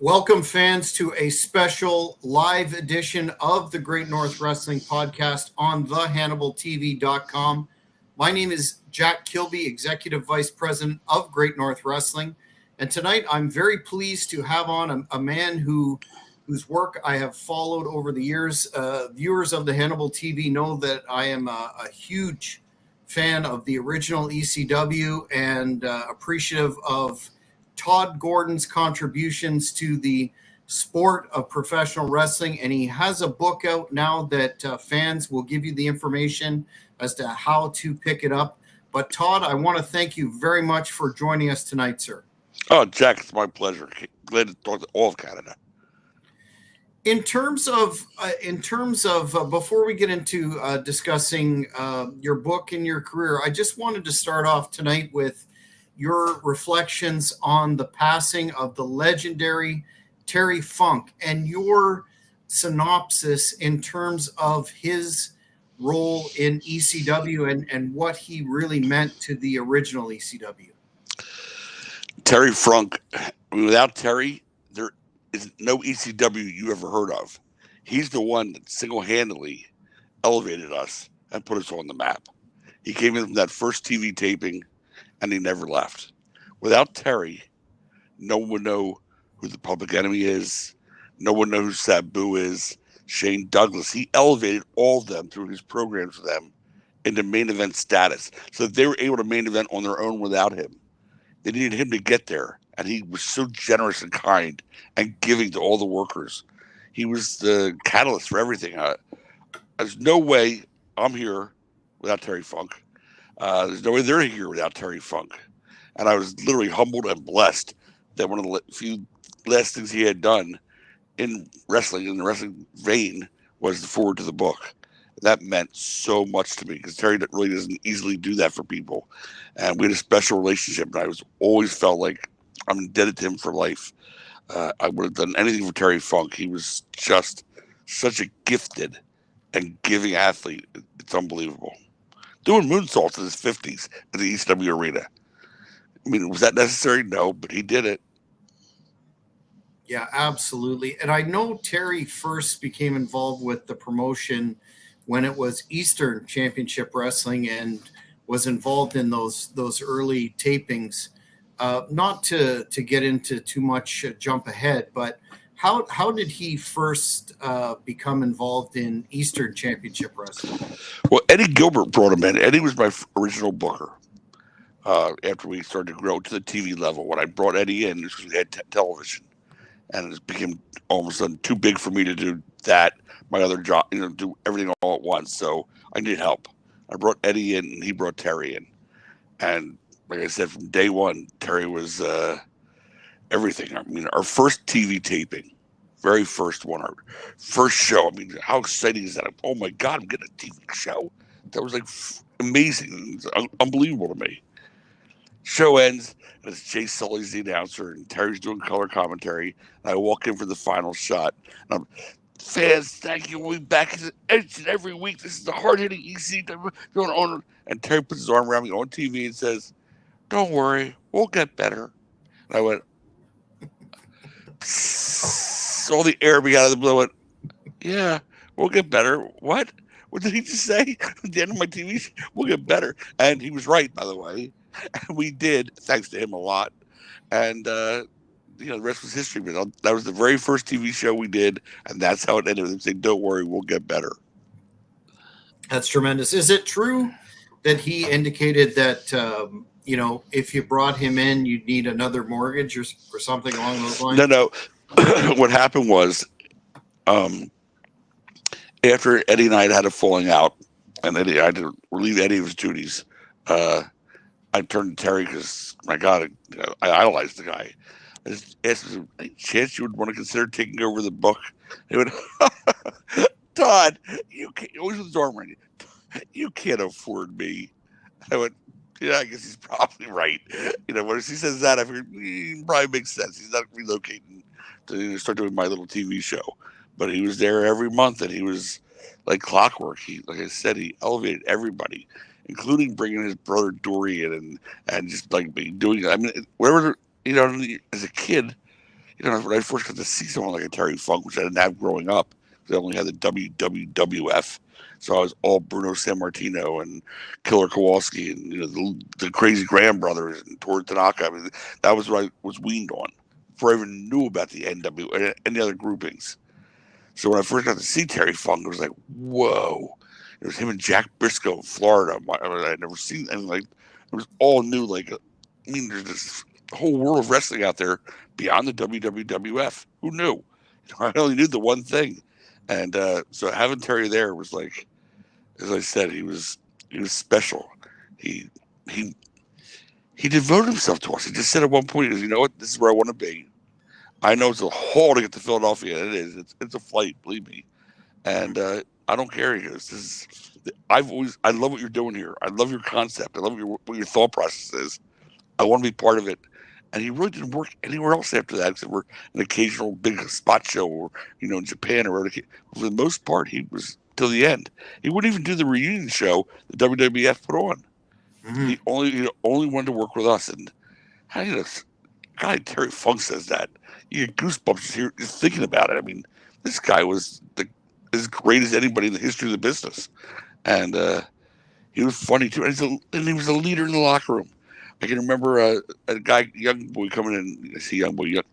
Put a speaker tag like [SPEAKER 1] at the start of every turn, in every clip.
[SPEAKER 1] Welcome, fans, to a special live edition of the Great North Wrestling Podcast on thehannibaltv.com. My name is Jack Kilby, Executive Vice President of Great North Wrestling. And tonight I'm very pleased to have on a man whose work I have followed over the years. Viewers of the Hannibal TV know that I am a huge fan of the original ECW and appreciative of Todd Gordon's contributions to the sport of professional wrestling, and he has a book out now that fans will give you the information as to how to pick it up. But Todd, I want to thank you very much for joining us tonight, sir.
[SPEAKER 2] Oh, Jack, it's my pleasure. Glad to talk to all of Canada.
[SPEAKER 1] In terms of before we get into discussing your book and your career, I just wanted to start off tonight with your reflections on the passing of the legendary Terry Funk and your synopsis in terms of his role in ECW and what he really meant to the original ECW.
[SPEAKER 2] Terry Funk, without Terry, there is no ECW you ever heard of. He's the one that single-handedly elevated us and put us on the map. He came in from that first TV taping, and he never left. Without Terry, no one would know who the Public Enemy is. No one knows who Sabu is. Shane Douglas. He elevated all of them through his programs for them into main event status, so that they were able to main event on their own without him. They needed him to get there, and he was so generous and kind and giving to all the workers. He was the catalyst for everything. There's no way I'm here without Terry Funk. There's no way they're here without Terry Funk. And I was literally humbled and blessed that one of the few last things he had done in the wrestling vein, was the forward to the book. That meant so much to me because Terry really doesn't easily do that for people. And we had a special relationship, and I always felt like I'm indebted to him for life. I would have done anything for Terry Funk. He was just such a gifted and giving athlete. It's unbelievable. Doing moonsaults in his 50s in the ECW arena. I mean, was that necessary? No, but he did it.
[SPEAKER 1] Yeah, absolutely. And I know Terry first became involved with the promotion when it was Eastern Championship Wrestling and was involved in those early tapings. Not to get into too much jump ahead, but how did he first become involved in Eastern Championship Wrestling?
[SPEAKER 2] Well, Eddie Gilbert brought him in. Eddie was my original booker after we started to grow to the TV level. When I brought Eddie in, because we had television, and it became almost too big for me to do that, my other job, do everything all at once. So I needed help. I brought Eddie in, and he brought Terry in. And like I said, from day one, Terry was everything. I mean, our first TV taping, very first one, our first show. I mean, how exciting is that? Oh my God, I'm getting a TV show. That was like amazing. It was unbelievable to me. Show ends, and it's Jay Sully's the announcer, and Terry's doing color commentary. And I walk in for the final shot. And I'm, fans, thank you. We'll be back each and every week. This is the hard-hitting ECW going on. And Terry puts his arm around me on TV and says, "Don't worry, we'll get better." And I went, all the air began out of the blue. I went, "Yeah, we'll get better." What? What did he just say? At the end of my TV show, we'll get better. And he was right, by the way. And we did, thanks to him a lot. And, the rest was history. But that was the very first TV show we did. And that's how it ended. They said, "Don't worry, we'll get better."
[SPEAKER 1] That's tremendous. Is it true that he indicated that, if you brought him in, you'd need another mortgage or something along those lines?
[SPEAKER 2] No. What happened was, after Eddie and I had a falling out, and I had to relieve Eddie of his duties, I turned to Terry because, my God, I idolized the guy. I just asked him, "Any chance you would want to consider taking over the book?" He went, "Todd, you can't," always with his arm around you, "you can't afford me." I went, "Yeah, I guess he's probably right." When he says that, I figured it probably makes sense. He's not relocating to start doing my little TV show. But he was there every month, and he was like clockwork. Like I said, he elevated everybody, including bringing his brother Dory in and just like doing it. I mean, whatever, as a kid, when I first got to see someone like a Terry Funk, which I didn't have growing up, because I only had the WWF. So I was all Bruno Sammartino and Killer Kowalski and the Crazy Graham Brothers and Toru Tanaka. I mean, that was what I was weaned on before I even knew about the NW and any other groupings. So when I first got to see Terry Funk, it was like, whoa! It was him and Jack Briscoe in Florida. I'd never seen anything like. It was all new. Like, I mean, there's this whole world of wrestling out there beyond the WWF. Who knew? I only knew the one thing, and so having Terry there was like, as I said, he was special. He he he devoted himself to us. He just said at one point, he goes, "You know what? This is where I want to be. I know it's a haul to get to Philadelphia. It is. It's a flight, believe me. And I don't care." He goes, I love what you're doing here. I love your concept. I love what your thought process is. I want to be part of it." And he really didn't work anywhere else after that, except for an occasional big spot show or, in Japan or whatever. For the most part, he was till the end. He wouldn't even do the reunion show the WWF put on.
[SPEAKER 1] Mm-hmm.
[SPEAKER 2] He only wanted to work with us. And how a guy like Terry Funk says that, you get goosebumps just thinking about it. I mean, this guy was as great as anybody in the history of the business. And he was funny too. And he was a leader in the locker room. I can remember a guy, young boy coming in. I see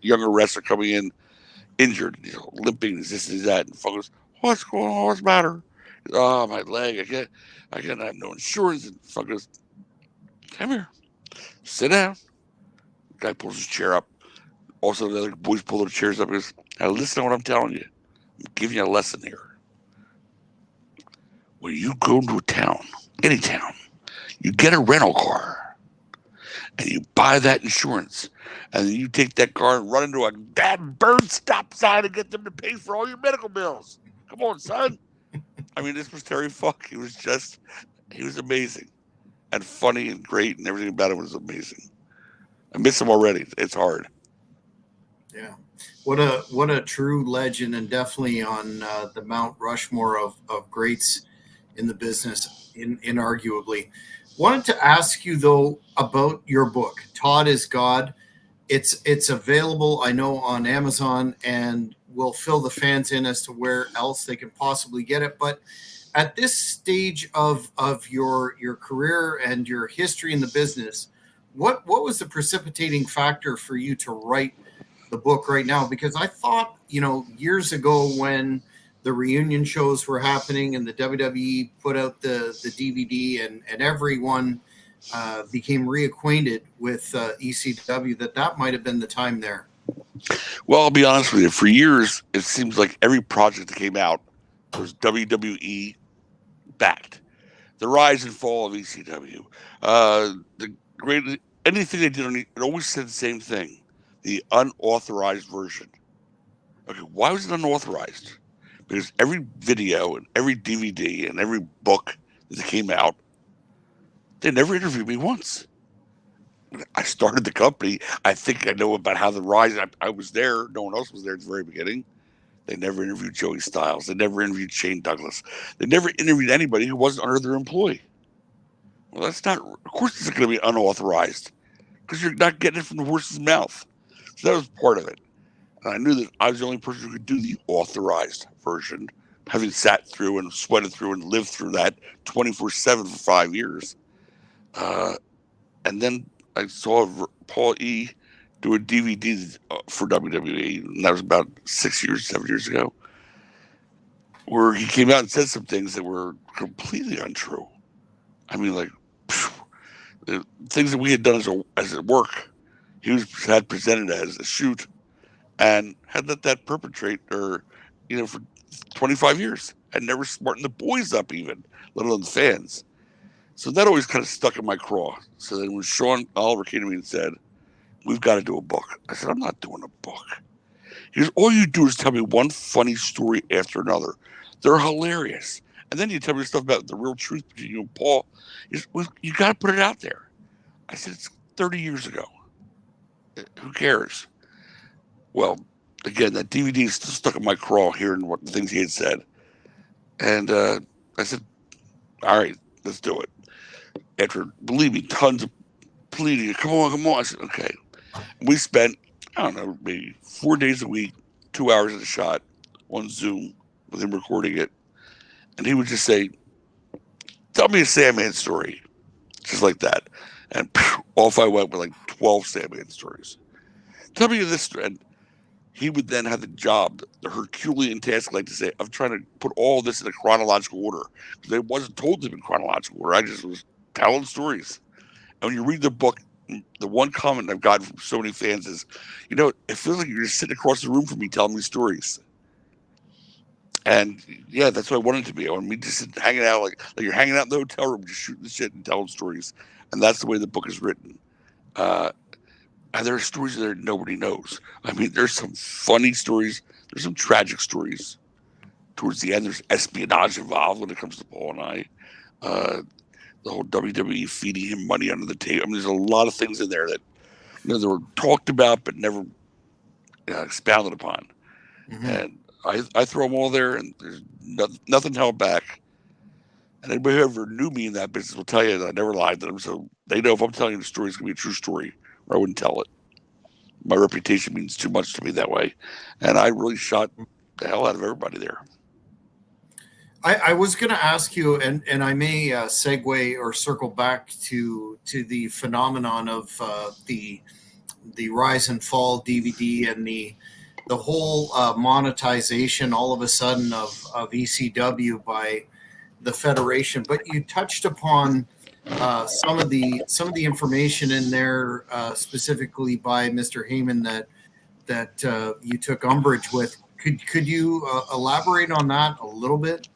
[SPEAKER 2] younger wrestler coming in injured, limping, this and that. And Funk goes, "What's going on? What's the matter?" "Oh, my leg. I can't have no insurance." And Funk goes, "Come here, sit down." The guy pulls his chair up. Also, the other boys pull their chairs up. He goes, "Now listen to what I'm telling you. I'm giving you a lesson here. When you go into a town, any town, you get a rental car. And you buy that insurance, and then you take that car and run into a bad bird stop sign and get them to pay for all your medical bills. Come on, son." I mean, this was Terry Funk. He was amazing and funny and great, and everything about him was amazing. I miss him already. It's hard.
[SPEAKER 1] Yeah. What a true legend, and definitely on the Mount Rushmore of greats in the business, inarguably. Wanted to ask you though about your book, Todd is God. It's available, I know, on Amazon, and we'll fill the fans in as to where else they can possibly get it. But at this stage of your career and your history in the business, what was the precipitating factor for you to write the book right now? Because I thought, years ago when the reunion shows were happening and the WWE put out the DVD and everyone became reacquainted with ECW, that might have been the time there.
[SPEAKER 2] Well, I'll be honest with you. For years, it seems like every project that came out was WWE backed. The rise and fall of ECW, anything they did, it always said the same thing: the unauthorized version. Okay, why was it unauthorized? Because every video and every DVD and every book that came out, they never interviewed me once. I started the company. I think I know about how the rise. I was there. No one else was there at the very beginning. They never interviewed Joey Styles. They never interviewed Shane Douglas. They never interviewed anybody who wasn't under their employ. Well, that's not. Of course, it's going to be unauthorized because you're not getting it from the horse's mouth. So that was part of it. And I knew that I was the only person who could do the authorized version, having sat through and sweated through and lived through that 24/7 for 5 years. And then I saw Paul E. do a DVD for WWE, and that was about 7 years ago, where he came out and said some things that were completely untrue. I mean, like, the things that we had done as a work, had presented as a shoot, and had let that perpetrate for 25 years. Had never smartened the boys up even, let alone the fans. So that always kind of stuck in my craw. So then when Sean Oliver came to me and said, "We've got to do a book," I said, "I'm not doing a book." He goes, "All you do is tell me one funny story after another. They're hilarious. And then you tell me stuff about the real truth between you and Paul. He goes, well, you got to put it out there." I said, "It's 30 years ago. Who cares?" Well, again, that DVD is still stuck in my craw hearing what the things he had said. And I said, "All right, let's do it." After, believe me, tons of pleading, come on. I said, "Okay." We spent, I don't know, maybe 4 days a week, 2 hours at a shot on Zoom with him recording it. And he would just say, tell me a Sandman story. Just like that. And off I went with like 12 Sandman stories. Tell me this. And he would then have the job, the Herculean task, like to say, of trying to put all this in a chronological order. Because it wasn't told to be in chronological order. I just was telling stories. And when you read the book, the one comment I've gotten from so many fans is, it feels like you're just sitting across the room from me telling me stories. And yeah, that's what I wanted to be. I wanted me just hanging out like you're hanging out in the hotel room, just shooting the shit and telling stories. And that's the way the book is written. And there are stories there nobody knows. I mean, there's some funny stories. There's some tragic stories. Towards the end, there's espionage involved when it comes to Paul and I. The whole WWE feeding him money under the table. I mean, there's a lot of things in there that they were talked about but never expounded upon. Mm-hmm. And I throw them all there, and there's nothing held back. And anybody who ever knew me in that business will tell you that I never lied to them. So they know if I'm telling you the story, it's going to be a true story, or I wouldn't tell it. My reputation means too much to me that way. And I really shot the hell out of everybody there.
[SPEAKER 1] I was going to ask you, and I may segue or circle back to the phenomenon of the Rise and Fall DVD and the whole monetization all of a sudden of ECW by the Federation. But you touched upon some of the information in there, specifically by Mr. Heyman that you took umbrage with. Could you elaborate on that a little bit?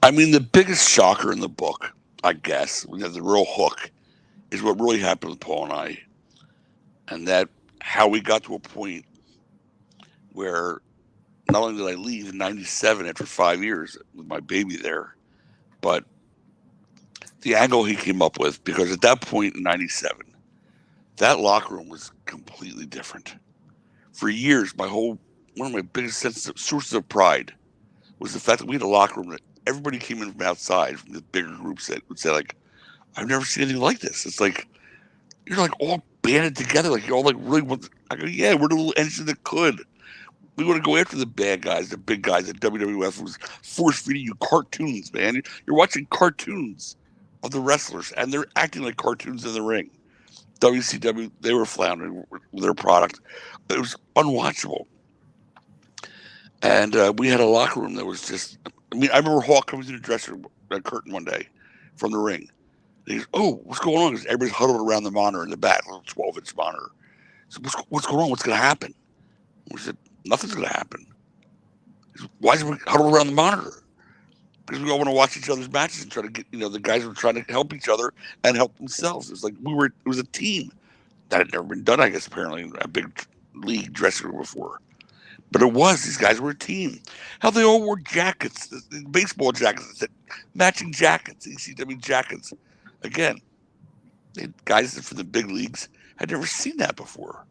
[SPEAKER 2] I mean, the biggest shocker in the book, I guess, the real hook, is what really happened with Paul and I, and that how we got to a point where not only did I leave in '97 after 5 years with my baby there, but the angle he came up with, because at that point in '97, that locker room was completely different. For years, one of my biggest sources of pride was the fact that we had a locker room that everybody came in from outside, from the bigger groups, that would say, like, I've never seen anything like this. It's like, you're like all banded together, like you all like really want. I go, yeah, we're the little engine that could. We want to go after the bad guys, the big guys. That WWF was force feeding you cartoons, man. You're watching cartoons of the wrestlers, and they're acting like cartoons in the ring. WCW, they were floundering with their product. It was unwatchable. And we had a locker room that was just, I remember Hawk coming through the dressing room, curtain one day from the ring. And he goes, oh, what's going on? Because everybody's huddled around the monitor in the back, little 12-inch monitor. So what's going on? What's going to happen? We said, nothing's going to happen. He said, why is we huddled around the monitor? Because we all want to watch each other's matches and try to get, the guys were trying to help each other and help themselves. It's like it was a team. That had never been done, I guess, apparently, in a big league dressing room before. But it was. These guys were a team. How they all wore jackets, baseball jackets, matching jackets, ECW jackets. Again, guys from the big leagues had never seen that before.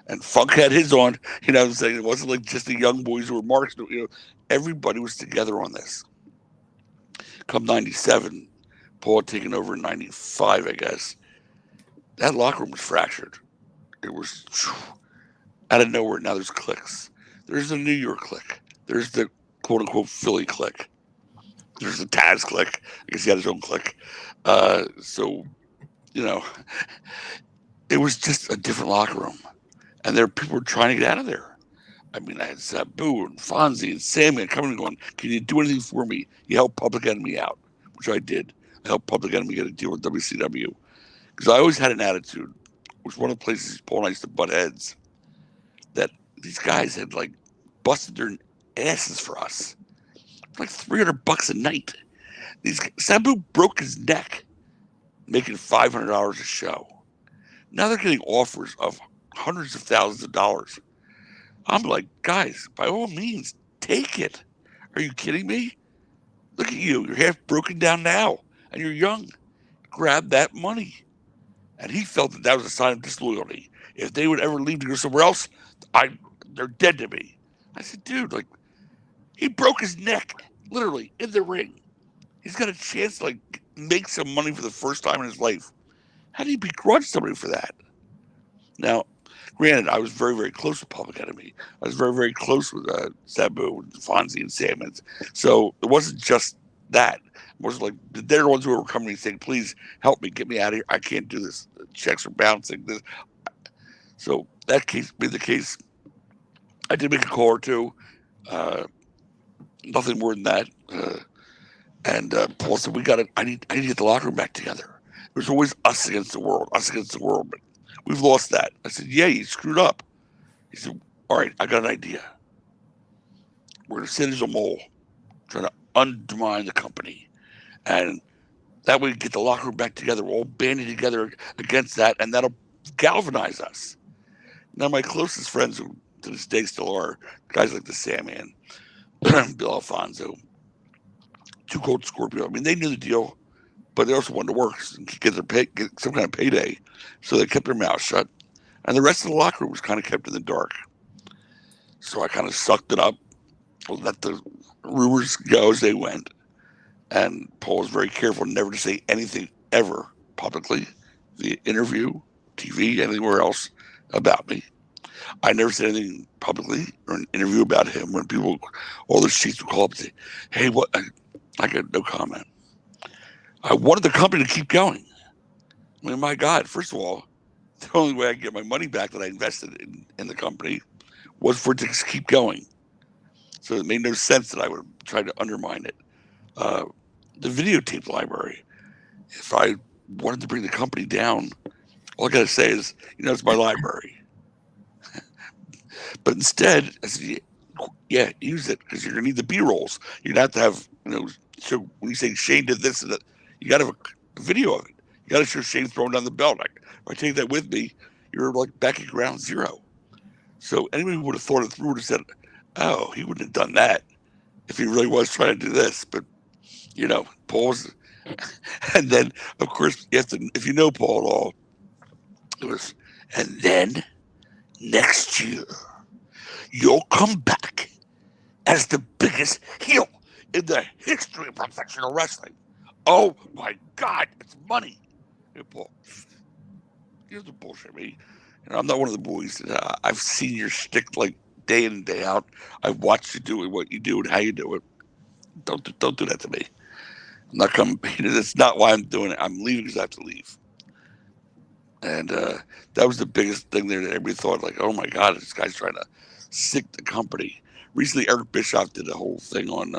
[SPEAKER 2] And Funk had his on, saying it wasn't like just the young boys who were marks. Everybody was together on this. Come '97, Paul had taken over in '95, I guess. That locker room was fractured. It was out of nowhere. Now there's cliques. There's the New York clique. There's the quote unquote Philly clique. There's the Taz clique. I guess he had his own clique. So, it was just a different locker room. And there people were trying to get out of there. I had Sabu and Fonzie and Sammy coming and going, can you do anything for me? You helped Public Enemy out, which I did. I helped Public Enemy get a deal with WCW. Because I always had an attitude, which one of the places Paul and I used to butt heads, that these guys had busted their asses for us. Like $300 a night. Sabu broke his neck making $500 a show. Now they're getting offers of hundreds of thousands of dollars. I'm like, guys, by all means, take it. Are you kidding me? Look at you. You're half broken down now, and you're young. Grab that money. And he felt that was a sign of disloyalty. If they would ever leave to go somewhere else, they're dead to me. I said, dude, he broke his neck, literally, in the ring. He's got a chance to, make some money for the first time in his life. How do you begrudge somebody for that? Now, Granted, I was very, very close with Public Enemy. I was very, very close with Sabu, and Fonzie, and Sammons. So it wasn't just that. It wasn't like they're the ones who were coming and saying, "Please help me, get me out of here. I can't do this. The checks are bouncing." So that case being the case, I did make a call or two. Uh, Nothing more than that. And Paul said, I need to get the locker room back together. It was always us against the world, but we've lost that. I said, yeah, you screwed up. He said, all right, I got an idea. We're going to sit as a mole, trying to undermine the company. And that way we get the locker room back together. We're all banding together against that, and that'll galvanize us. Now, my closest friends, who to this day still are, guys like the Sandman, Bill Alfonso, Too Cold Scorpio. I mean, they knew the deal, but they also wanted to work and get some kind of payday. So they kept their mouth shut. And the rest of the locker room was kind of kept in the dark. So I kind of sucked it up, let the rumors go as they went. And Paul was very careful never to say anything ever publicly, via interview, TV, anywhere else about me. I never said anything publicly or an interview about him when people, all the sheets would call up and say, hey, what? I got no comment. I wanted the company to keep going. I mean, my God, first of all, the only way I could get my money back that I invested in the company was for it to just keep going. So it made no sense that I would try to undermine it. The videotape library, if I wanted to bring the company down, all I got to say is, it's my library. But instead, I said, yeah, use it because you're going to need the B-rolls. You're going to have, so when you say Shane did this and that, you got to have a video of it. You got to show Shane throwing down the belt. If I take that with me, you're like back at ground zero. So anybody who would have thought it through would have said, oh, he wouldn't have done that if he really was trying to do this. But, Paul's, and then, of course, if you know Paul at all, it was, and then next year, you'll come back as the biggest heel in the history of professional wrestling. Oh my God, it's money. Hey, Paul, you have to bullshit me. I'm not one of the boys. I've seen your shtick like day in and day out. I've watched you do it, what you do, and how you do it. Don't do that to me. I'm not coming. That's not why I'm doing it. I'm leaving because I have to leave. And that was the biggest thing there that everybody thought, like, oh my God, this guy's trying to sink the company. Recently, Eric Bischoff did a whole thing on,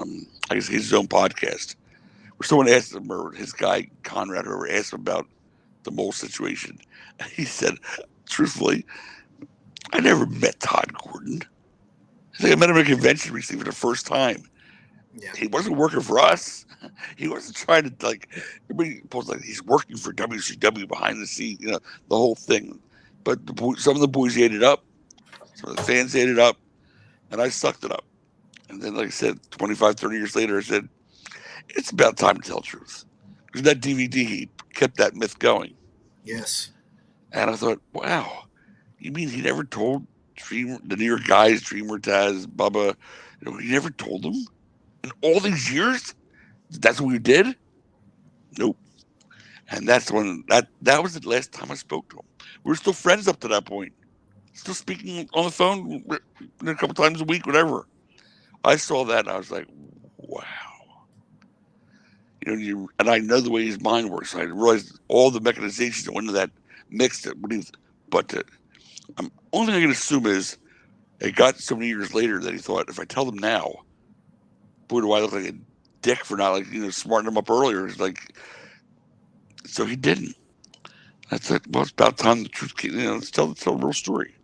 [SPEAKER 2] I guess, his own podcast, where someone asked him, or his guy, Conrad, whoever, asked him about the mole situation. And he said, truthfully, I never met Todd Gordon. I think I met him at a convention recently for the first time. Yeah. He wasn't working for us. He wasn't trying to, like, everybody posts like he's working for WCW behind the scenes, the whole thing. But some of the boys ate it up. Some of the fans ate it up. And I sucked it up. And then, like I said, 25, 30 years later, I said, it's about time to tell the truth. Because that DVD, he kept that myth going.
[SPEAKER 1] Yes.
[SPEAKER 2] And I thought, wow, you mean he never told the New York guys, Dreamer, Taz, Bubba, he never told them? In all these years? That's what we did? Nope. And that's when that was the last time I spoke to him. We were still friends up to that point. Still speaking on the phone a couple times a week, whatever. I saw that and I was like, wow. And I know the way his mind works. I realized all the mechanizations that went into that mix. But the only thing I can assume is it got so many years later that he thought, if I tell them now, boy, do I look like a dick for not smarting them up earlier. It's like, so he didn't. That's it. Well, it's about time the truth came. Let's tell the real story.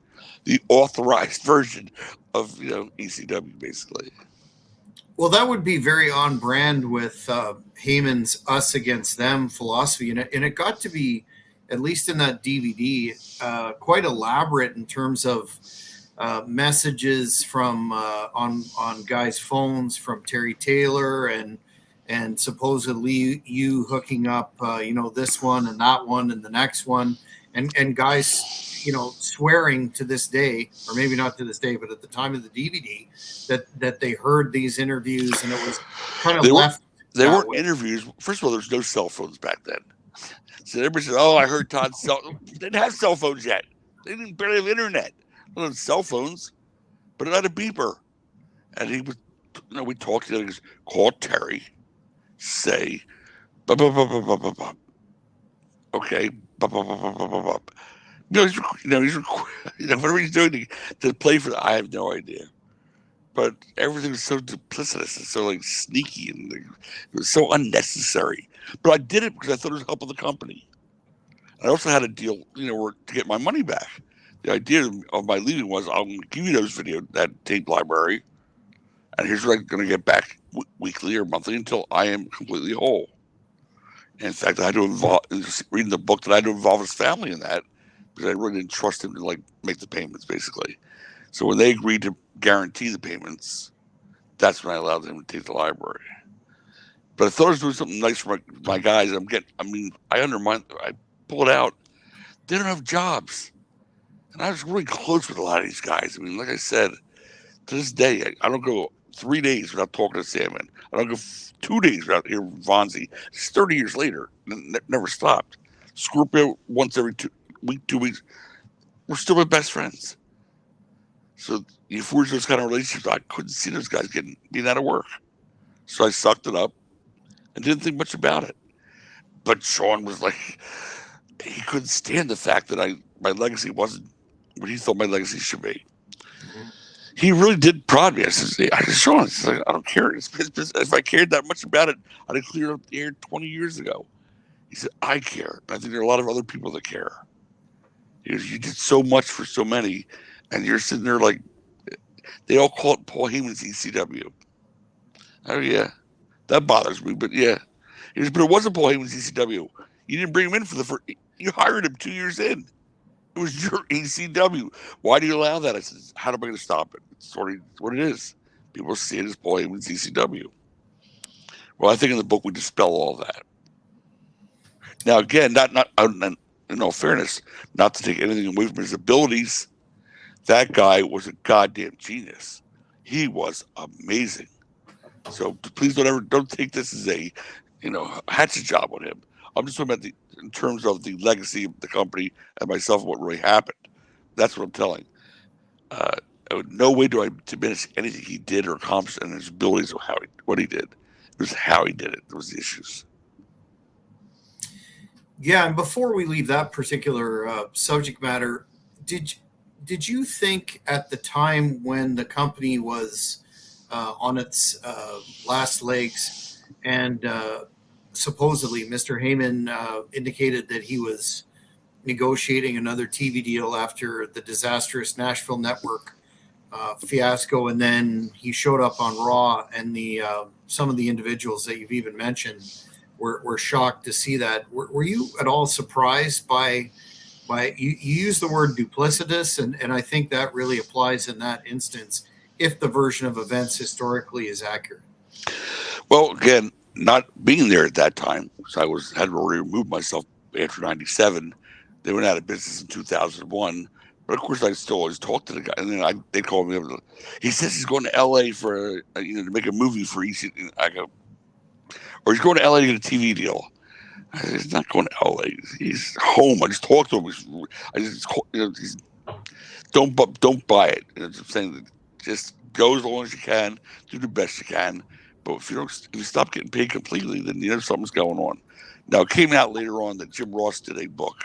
[SPEAKER 2] The authorized version of ECW, basically.
[SPEAKER 1] Well, that would be very on brand with Heyman's us against them philosophy, and it got to be, at least in that DVD, quite elaborate in terms of messages from on guys' phones from Terry Taylor and supposedly you hooking up this one and that one and the next one and guys swearing to this day, or maybe not to this day, but at the time of the DVD that they heard these interviews and it was kind of left.
[SPEAKER 2] They weren't interviews. First of all, there's no cell phones back then. So everybody said, "Oh, I heard Todd's cell." They didn't have cell phones yet. They didn't barely have internet. They had cell phones, but it had a beeper. And he would, we talked together. He goes, call Terry, say, bup, bup, bup, bup, bup, bup, bup. Okay, bup, bup, bup, bup, bup, bup, bup. Whatever he's doing to play for that, I have no idea. But everything was so duplicitous and so like sneaky, and it was so unnecessary. But I did it because I thought it was helping the company. I also had a deal, to get my money back. The idea of my leaving was, I'm going to give you that tape library, and here's what I'm going to get back weekly or monthly until I am completely whole. And in fact, I had to reading the book, that I had to involve his family in that, because I really didn't trust him to make the payments, basically. So when they agreed to guarantee the payments, that's when I allowed them to take the library. But I thought I was doing something nice for my guys. I pull it out. They don't have jobs. And I was really close with a lot of these guys. I mean, like I said, to this day, I don't go 3 days without talking to Salmon. I don't go 2 days without hearing Vonzi. It's 30 years later. Never stopped. Scorpio once every 2 weeks. We're still my best friends. So you forge those kind of relationships. I couldn't see those guys being out of work. So I sucked it up and didn't think much about it. But Sean was like, he couldn't stand the fact that my legacy wasn't what he thought my legacy should be. Mm-hmm. He really did prod me. I said, Sean, I don't care. If I cared that much about it, I'd have cleared up the air 20 years ago. He said, I care. And I think there are a lot of other people that care. He goes, you did so much for so many, and you're sitting there like, they all call it Paul Heyman's ECW. Oh, yeah. That bothers me, but yeah. He goes, but it wasn't Paul Heyman's ECW. You didn't bring him in for the first. You hired him 2 years in. It was your ECW. Why do you allow that? I said, how am I going to stop it? It's sort of what it is. People see it as Paul Heyman's ECW. Well, I think in the book we dispel all that. Now, again, not in all fairness, not to take anything away from his abilities, that guy was a goddamn genius. He was amazing. So please don't take this as a hatchet job on him. I'm just talking about in terms of the legacy of the company and myself and what really happened. That's what I'm telling. No way do I diminish anything he did or accomplished and his abilities or what he did. It was how he did it. There was the issues.
[SPEAKER 1] Yeah, and before we leave that particular subject matter, did you think at the time when the company was on its last legs and supposedly Mr. Heyman indicated that he was negotiating another TV deal after the disastrous Nashville Network fiasco, and then he showed up on Raw, and some of the individuals that you've even mentioned were shocked to see that. Were you at all surprised by you use the word duplicitous, and I think that really applies in that instance if the version of events historically is accurate?
[SPEAKER 2] Well, again, not being there at that time, so I had already removed myself after '97. They went out of business in 2001, but of course I still always talk to the guy. And then they called me up. He says he's going to LA for to make a movie for ECW. I go, or he's going to LA to get a TV deal. I said, he's not going to LA. He's home. I just talked to him. Don't buy it. I'm saying, just go as long as you can, do the best you can. But if you stop getting paid completely, then something's going on. Now it came out later on that Jim Ross did a book,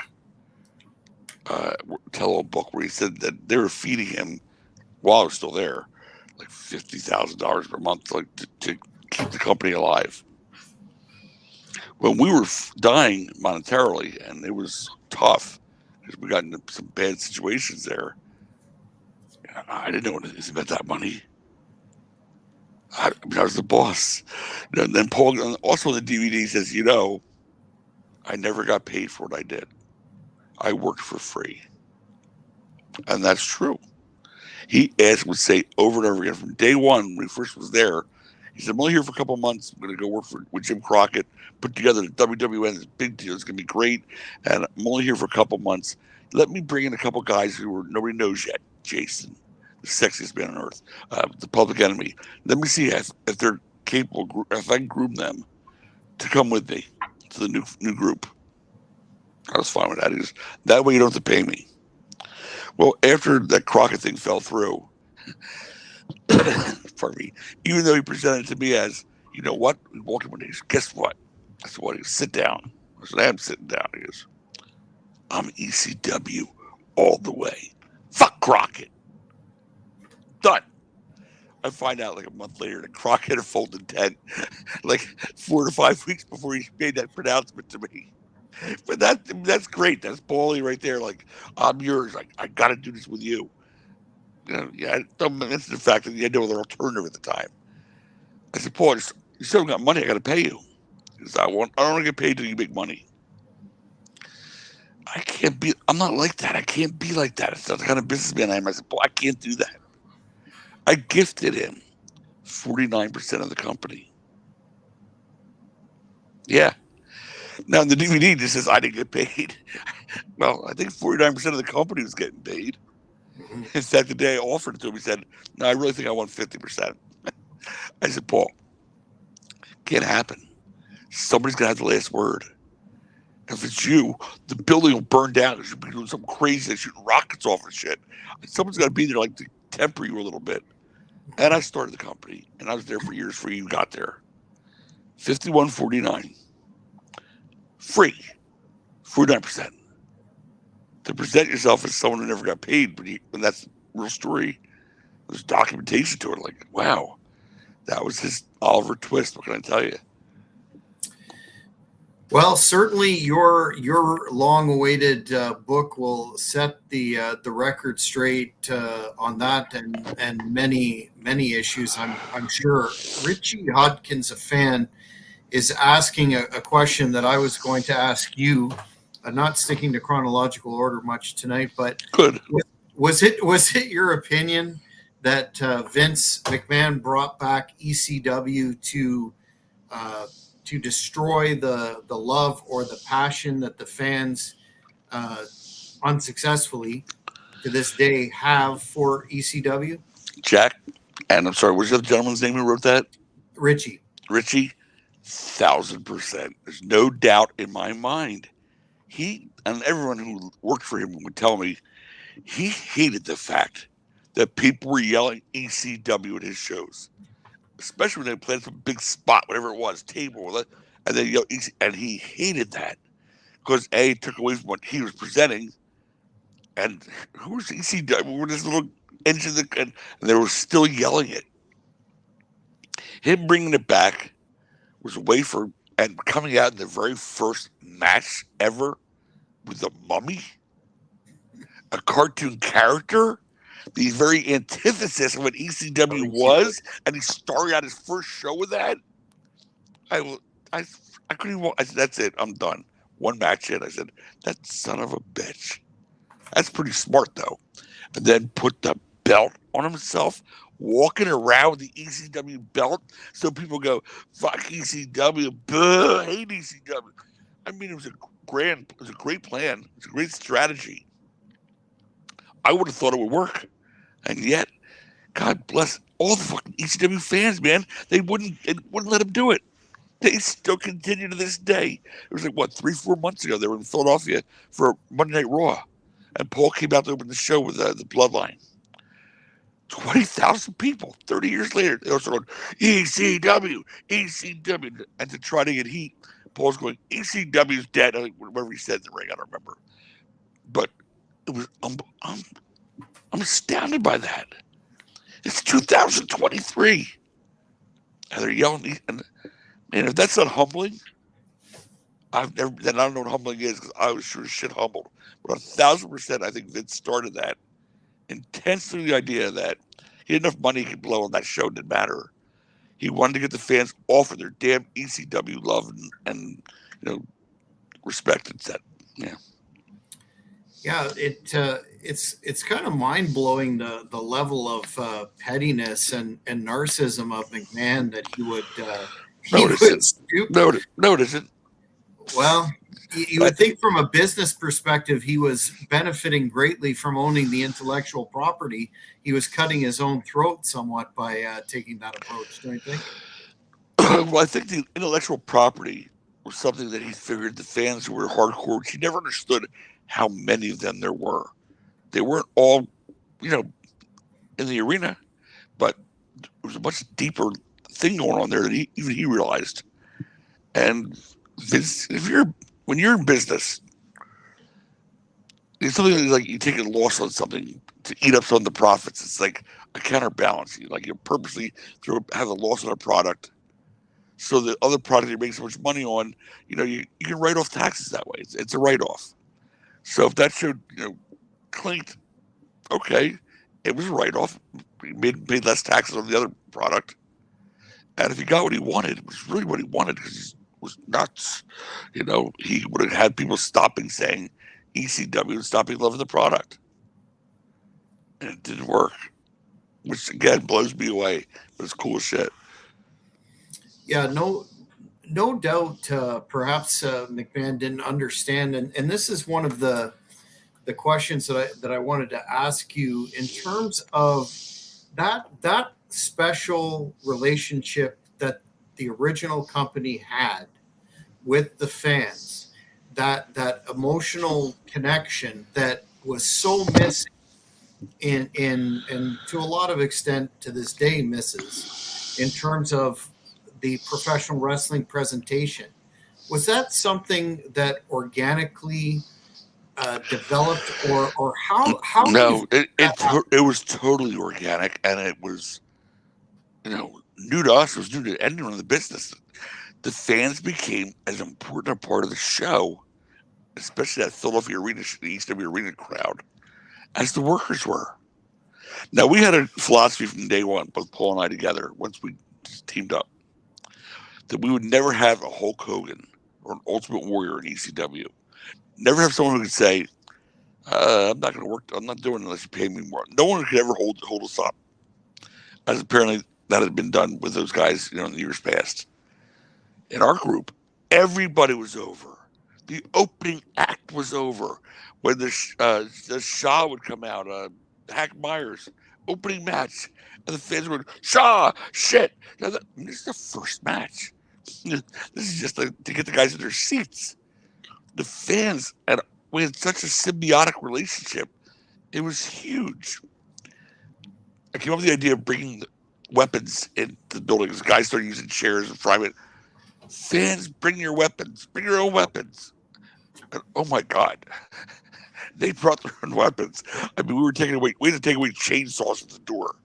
[SPEAKER 2] tell-all book, where he said that they were feeding him while I was still there, like $50,000 per month, like to keep the company alive. When we were dying monetarily, and it was tough because we got into some bad situations there, I didn't know anything about that money. I was the boss. And then Paul, also the DVD says, I never got paid for what I did. I worked for free. And that's true. He would say over and over again from day one when he first was there, he said, I'm only here for a couple of months. I'm going to go work with Jim Crockett, put together the WWN, this big deal. It's going to be great. And I'm only here for a couple of months. Let me bring in a couple of guys who nobody knows yet. Jason, the sexiest man on earth, the Public Enemy. Let me see if they're capable, if I can groom them to come with me to the new group. I was fine with that. That way you don't have to pay me. Well, after that Crockett thing fell through, pardon me, even though he presented it to me as, you know what? We walked in one day. He goes, guess what? I said, what? He goes, sit down. I said, I'm sitting down. He goes, I'm ECW all the way. Fuck Crockett. Done. I find out like a month later that Crockett had folded 10, like 4 to 5 weeks before he made that pronouncement to me. But that's great. That's ballsy right there. Like, I'm yours. Like, I got to do this with you. Yeah, don't mention the fact that you had no other alternative at the time. I said, Paul, you still got money. I got to pay you. He says, I don't want to get paid till you make money. I'm not like that. I can't be like that. It's not the kind of businessman I am. I said, Paul, I can't do that. I gifted him 49% of the company. Yeah. Now, the DVD just says I didn't get paid. Well, I think 49% of the company was getting paid. In fact, the day I offered it to him, he said, no, I really think I want 50%. I said, Paul, can't happen. Somebody's going to have the last word. If it's you, the building will burn down. You should be doing something crazy, shooting rockets off and shit. Someone's got to be there like to temper you a little bit. And I started the company, and I was there for years before you got there. 51.49. Free. 49%. To present yourself as someone who never got paid, when that's the real story, there's documentation to it. Like, wow, that was his Oliver twist. What can I tell you?
[SPEAKER 1] Well, certainly your long-awaited book will set the record straight on that and many issues. I'm sure. Richie Hodkins, a fan, is asking a question that I was going to ask you. Not sticking to chronological order much tonight, but
[SPEAKER 2] good.
[SPEAKER 1] Was it your opinion that Vince McMahon brought back ECW to destroy the love or the passion that the fans unsuccessfully to this day have for ECW?
[SPEAKER 2] Jack, and I'm sorry, what's the gentleman's name who wrote that?
[SPEAKER 1] Richie,
[SPEAKER 2] 1,000%. There's no doubt in my mind. He and everyone who worked for him would tell me he hated the fact that people were yelling ECW at his shows, especially when they played some big spot, whatever it was, table, and they yelled EC, and he hated that because it took away from what he was presenting. And who was ECW? With this little engine, and they were still yelling it. Him bringing it back was a way for, and coming out in the very first match ever with the Mummy, a cartoon character, the very antithesis of what ECW was, and he started out his first show with that. I couldn't even. I said, that's it. I'm done. One match in. I said, that son of a bitch. That's pretty smart though. And then put the belt on himself, walking around with the ECW belt, so people go, "Fuck ECW, boo, hate ECW." I mean, it was a great plan. It was a great strategy. I would have thought it would work, and yet, God bless all the fucking ECW fans, man. They wouldn't let him do it. They still continue to this day. It was like, what, 3-4 months ago, they were in Philadelphia for Monday Night Raw, and Paul came out to open the show with the Bloodline. 20,000 people. 30 years later, they were going ECW, ECW, and to try to get heat, Paul's going, ECW's dead. I think whatever he said in the ring, I don't remember. But it was I'm astounded by that. It's 2023, and they're yelling. And if that's not humbling, I don't know what humbling is, because I was sure as shit humbled. But 1,000%, I think Vince started that intensely. The idea that he had enough money he could blow on that show didn't matter. He wanted to get the fans off of their damn ECW love and respect and set. Yeah.
[SPEAKER 1] Yeah, it's kind of mind blowing the level of pettiness and narcissism of McMahon that he would stoop.
[SPEAKER 2] No, it isn't.
[SPEAKER 1] Well, you would think from a business perspective he was benefiting greatly from owning the intellectual property. He was cutting his own throat somewhat by taking that approach, don't you think?
[SPEAKER 2] Well, I think the intellectual property was something that he figured the fans who were hardcore, he never understood how many of them there were. They weren't all, you know, in the arena, but there was a much deeper thing going on there that even he realized. And when you're in business, it's something like you take a loss on something to eat up some of the profits. It's like a counterbalance. You purposely have a loss on a product, so the other product you make so much money on, you can write off taxes that way. It's a write off. So if that showed, clinked, okay, it was a write off. He made less taxes on the other product, and if he got what he wanted, it was really what he wanted because he was nuts. He would have had people stopping saying ECW and stopping loving the product, and it didn't work, which again blows me away. But it's cool as shit.
[SPEAKER 1] Yeah, no doubt. Perhaps McMahon didn't understand, and this is one of the questions that I wanted to ask you in terms of that special relationship that the original company had with the fans, that emotional connection that was so missing and to a lot of extent to this day misses in terms of the professional wrestling presentation. Was that something that organically developed, or how?
[SPEAKER 2] No, it was totally organic, and it was new to us. It was new to anyone in the business. The fans became as important a part of the show, especially that Philadelphia arena, the ECW arena crowd, as the workers were. Now, we had a philosophy from day one, both Paul and I together, once we teamed up, that we would never have a Hulk Hogan or an Ultimate Warrior in ECW. Never have someone who could say, I'm not going to work. I'm not doing it unless you pay me more. No one could ever hold us up, as apparently that had been done with those guys, in the years past. In our group, everybody was over. The opening act was over. When the Shaw would come out, Hack Myers, opening match, and the fans would, Shaw, shit. Now this is the first match. This is just to get the guys in their seats. The fans, and we had such a symbiotic relationship. It was huge. I came up with the idea of bringing weapons into the buildings. Guys started using chairs and private. Fans, bring your weapons. Bring your own weapons. And, oh my God. They brought their own weapons. I mean, we had to take away chainsaws at the door.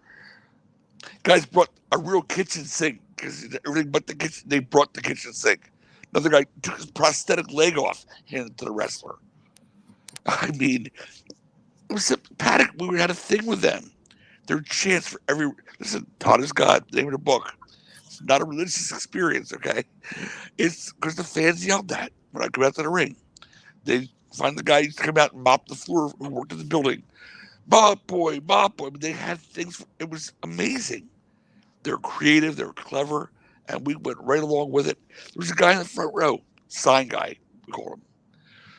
[SPEAKER 2] Guys brought a real kitchen sink because everything but the kitchen. They brought the kitchen sink. Another guy took his prosthetic leg off, handed it to the wrestler. I mean, it was Paddock. We had a thing with them. Their chance for listen, Todd is God. Name of the book. It's not a religious experience, okay? It's because the fans yelled that when I come out to the ring. They find the guy who come out and mop the floor who worked in the building. Mop boy. I mean, they had things. It was amazing. They're creative. They're clever. And we went right along with it. There was a guy in the front row, sign guy, we called him,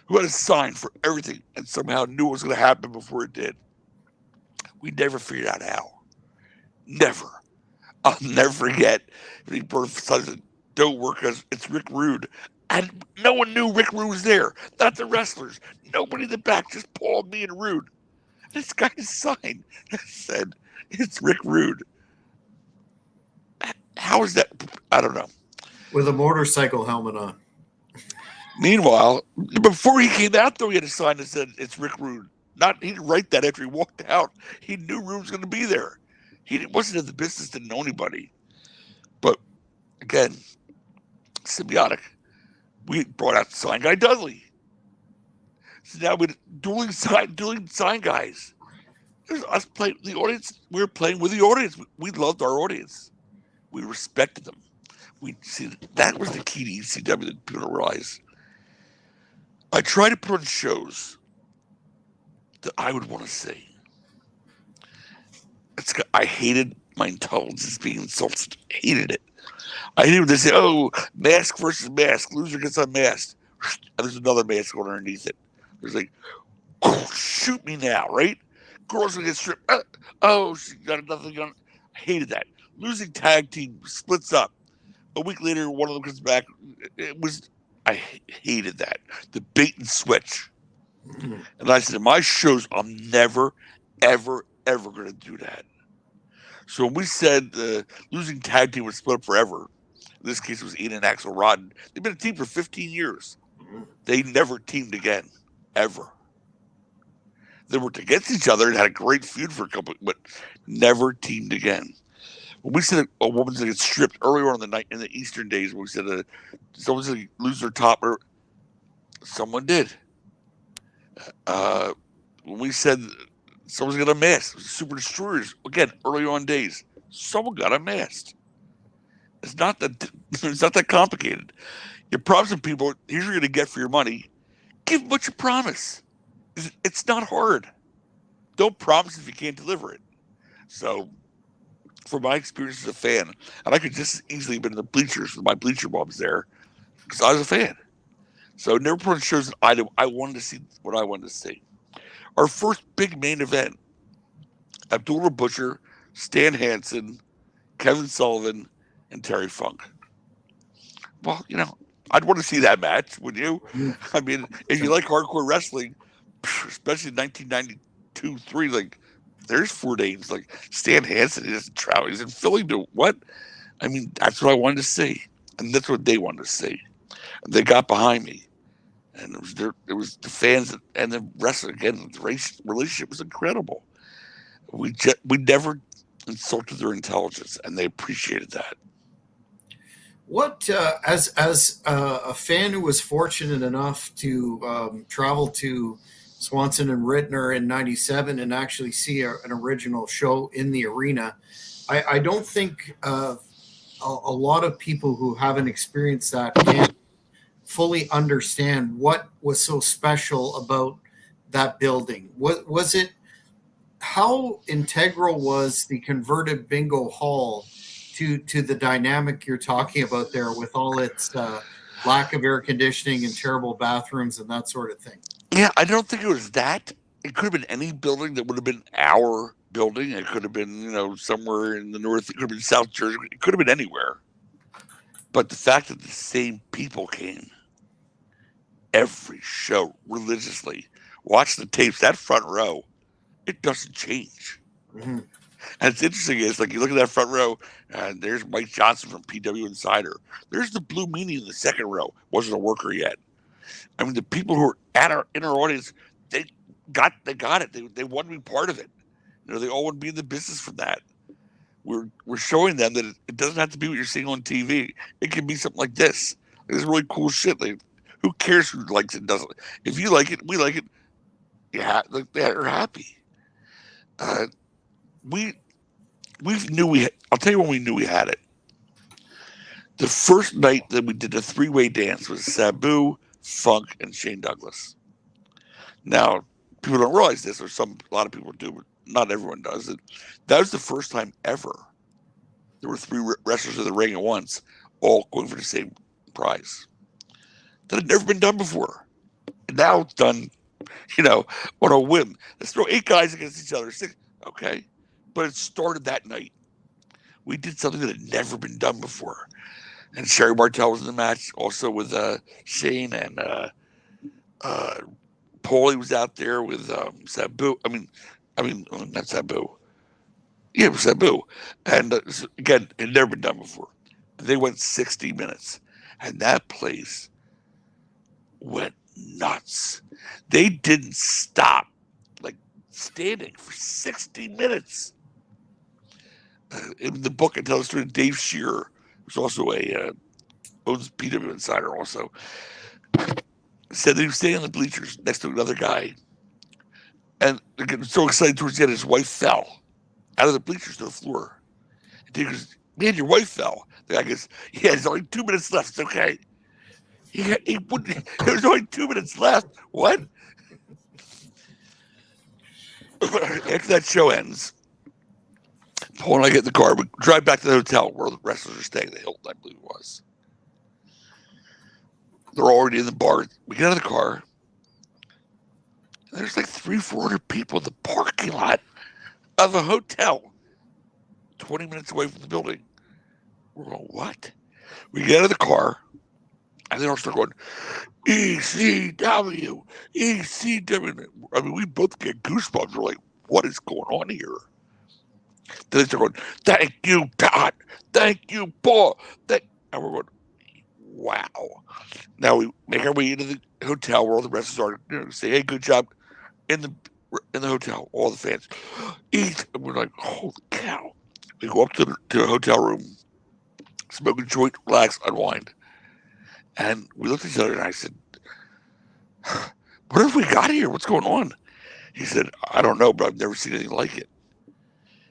[SPEAKER 2] who had a sign for everything and somehow knew what was going to happen before it did. We never figured out how. Never. I'll never forget when he brought said, don't work because it's Rick Rude. And no one knew Rick Rude was there. Not the wrestlers. Nobody in the back, just Paul, me, and Rude. This guy's sign said, it's Rick Rude. How is that? I don't know.
[SPEAKER 1] With a motorcycle helmet on.
[SPEAKER 2] Meanwhile, before he came out, though, he had a sign that said, it's Rick Rude. He didn't write that after he walked out. He knew Rude was going to be there. He wasn't in the business, didn't know anybody. But, again, symbiotic. We brought out sign guy Dudley. So now we're dueling sign guys. There's us playing the audience. We were playing with the audience. We loved our audience. We respected them. That was the key to ECW that people don't realize. I try to put on shows that I would want to see. I hated my intelligence being insulted. Hated it. I hated when they say, "Oh, mask versus mask, loser gets unmasked," and there's another mask going underneath it. There's like, oh, shoot me now, right? Girls gonna get stripped. Oh, she got another gun. I hated that. Losing tag team splits up. A week later, one of them comes back. I hated that. The bait and switch. And I said, in my shows, I'm never, ever, ever going to do that. So when we said losing tag team would split up forever, in this case it was Ian and Axel Rotten. They've been a team for 15 years. They never teamed again, ever. They worked against each other and had a great feud for a couple, but never teamed again. When we said a woman's going to get stripped earlier on in the night in the Eastern days, when we said someone's going to lose their top, or someone did. When we said someone's got a mask, Super Destroyers, again, early on days, someone got a mask. It's not that complicated. You promise people, here's what you're going to get for your money. Give them what you promise. It's not hard. Don't promise if you can't deliver it. So, from my experience as a fan, and I could just as easily have been in the bleachers with my bleacher bums there, because I was a fan. So, never put on shows that I wanted to see what I wanted to see. Our first big main event, Abdullah Butcher, Stan Hansen, Kevin Sullivan, and Terry Funk. Well, I'd want to see that match, would you? I mean, if you like hardcore wrestling, especially 1992, 3, like, there's 4 names. Like, Stan Hansen, he doesn't travel. He's in Philly. What? I mean, that's what I wanted to see. And that's what they wanted to see. And they got behind me. And it was the fans and the wrestling. Again, the relationship was incredible. We never insulted their intelligence, and they appreciated that.
[SPEAKER 1] What, as a fan who was fortunate enough to travel to Swanson and Rittner in '97 and actually see an original show in the arena, I don't think a lot of people who haven't experienced that can fully understand what was so special about that building. What was it? How integral was the converted bingo hall to the dynamic you're talking about there, with all its lack of air conditioning and terrible bathrooms and that sort of thing?
[SPEAKER 2] Yeah, I don't think it was that. It could have been any building that would have been our building. It could have been, somewhere in the north. It could have been South Jersey. It could have been anywhere. But the fact that the same people came every show religiously, watch the tapes, that front row, it doesn't change.
[SPEAKER 1] Mm-hmm.
[SPEAKER 2] And it's interesting, it's like you look at that front row, and there's Mike Johnson from PW Insider. There's the Blue Meanie in the second row. Wasn't a worker yet. I mean, the people who are in our audience, they got it. They want to be part of it. They all want to be in the business from that. We're showing them that it doesn't have to be what you're seeing on TV. It can be something like this. It's really cool shit. Like, who cares who likes it and doesn't? If you like it, we like it. Yeah, they're happy. We knew I'll tell you when we knew we had it. The first night that we did a 3-way dance was Sabu, Funk, and Shane Douglas. Now, people don't realize this, or a lot of people do, but not everyone does it. That was the first time ever there were 3 wrestlers in the ring at once, all going for the same prize. That had never been done before. And now it's done, on a whim. Let's throw 8 guys against each other. 6, okay. But it started that night. We did something that had never been done before. And Sherry Martel was in the match, also with Shane, and Paulie was out there with Sabu. I mean, not Sabu. Yeah, it was Sabu. And again, it had never been done before. They went 60 minutes. And that place went nuts. They didn't stop, like, standing for 60 minutes. In the book, I tell the story of Dave Shearer, who's also owns PW Insider also, said that he was staying on the bleachers next to another guy. And they get so excited towards the end, his wife fell out of the bleachers to the floor. And he goes, "Man, your wife fell." The guy goes, "Yeah, there's only 2 minutes left. It's okay." He wouldn't. There was only 2 minutes left. What? After that show ends, Paul and I get in the car. We drive back to the hotel where the wrestlers are staying. The Hilton, I believe it was. They're already in the bar. We get out of the car. And there's like 300-400 people in the parking lot of a hotel 20 minutes away from the building. We're going, what? We get out of the car. And they all start going, ECW, ECW. I mean, we both get goosebumps. We're like, what is going on here? Then they start going, thank you, Todd. Thank you, Paul. And we're going, wow. Now we make our way into the hotel where all the wrestlers are. Say, hey, good job in the hotel. All the fans eat, and we're like, holy cow. We go up to the hotel room, smoke a joint, relax, unwind. And we looked at each other, and I said, what have we got here? What's going on? He said, I don't know, but I've never seen anything like it.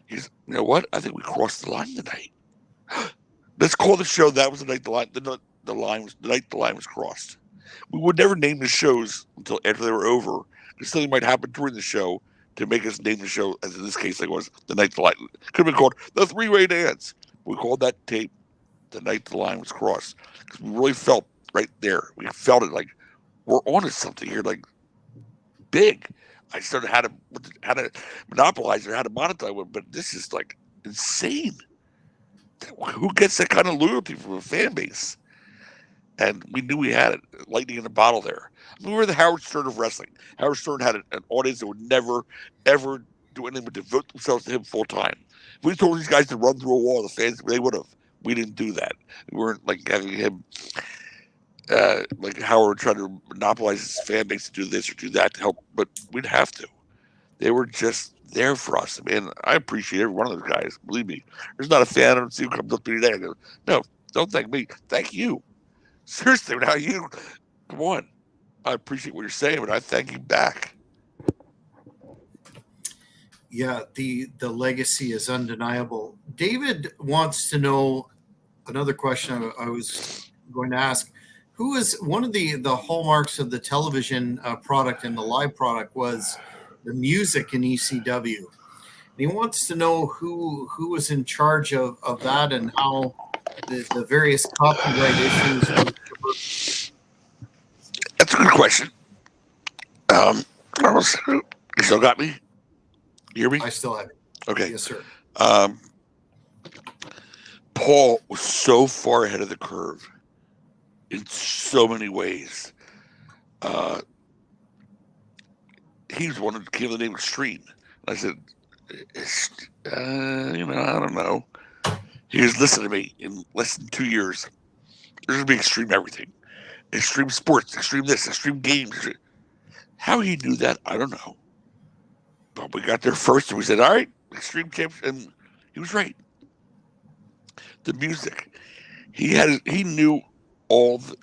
[SPEAKER 2] He said, you know what? I think we crossed the line tonight. Let's call the show. That was the night the night the line was crossed. We would never name the shows until after they were over, because something might happen during the show to make us name the show, as in this case, it was the night the line. Could have been called the three-way dance. We called that tape the night the line was crossed, because we really felt right there. We felt it like we're onto something here, like big. I started how to monopolize it, how to monetize it, but this is like insane. Who gets that kind of loyalty from a fan base? And we knew we had it, lightning in a bottle there. I mean, we were the Howard Stern of wrestling. Howard Stern had an audience that would never, ever do anything but devote themselves to him full time. If we told these guys to run through a wall, the fans, they would have. We didn't do that. We weren't like having him, like Howard trying to monopolize his fan base to do this or do that to help, but we'd have to. They were just there for us. I mean, I appreciate every one of those guys. Believe me. There's not a fan I don't see who comes up to me today and goes, no, don't thank me. Thank you. Seriously, now you, come on. I appreciate what you're saying, but I thank you back.
[SPEAKER 1] Yeah, the legacy is undeniable. David wants to know another question I was going to ask. Who is one of the hallmarks of the television product and the live product was the music in ECW. And he wants to know who was in charge of that and how the various copyright issues were.
[SPEAKER 2] That's a good question. You still got me? You hear me?
[SPEAKER 1] I still have it.
[SPEAKER 2] Okay.
[SPEAKER 1] Yes, sir.
[SPEAKER 2] Paul was so far ahead of the curve in so many ways. He was one that came with the name Extreme. And I said, I don't know. He was listening to me in less than 2 years. There's going to be extreme everything. Extreme sports, extreme this, extreme games. How he knew that, I don't know. But we got there first and we said, all right, extreme champs. And he was right. The music. He knew all the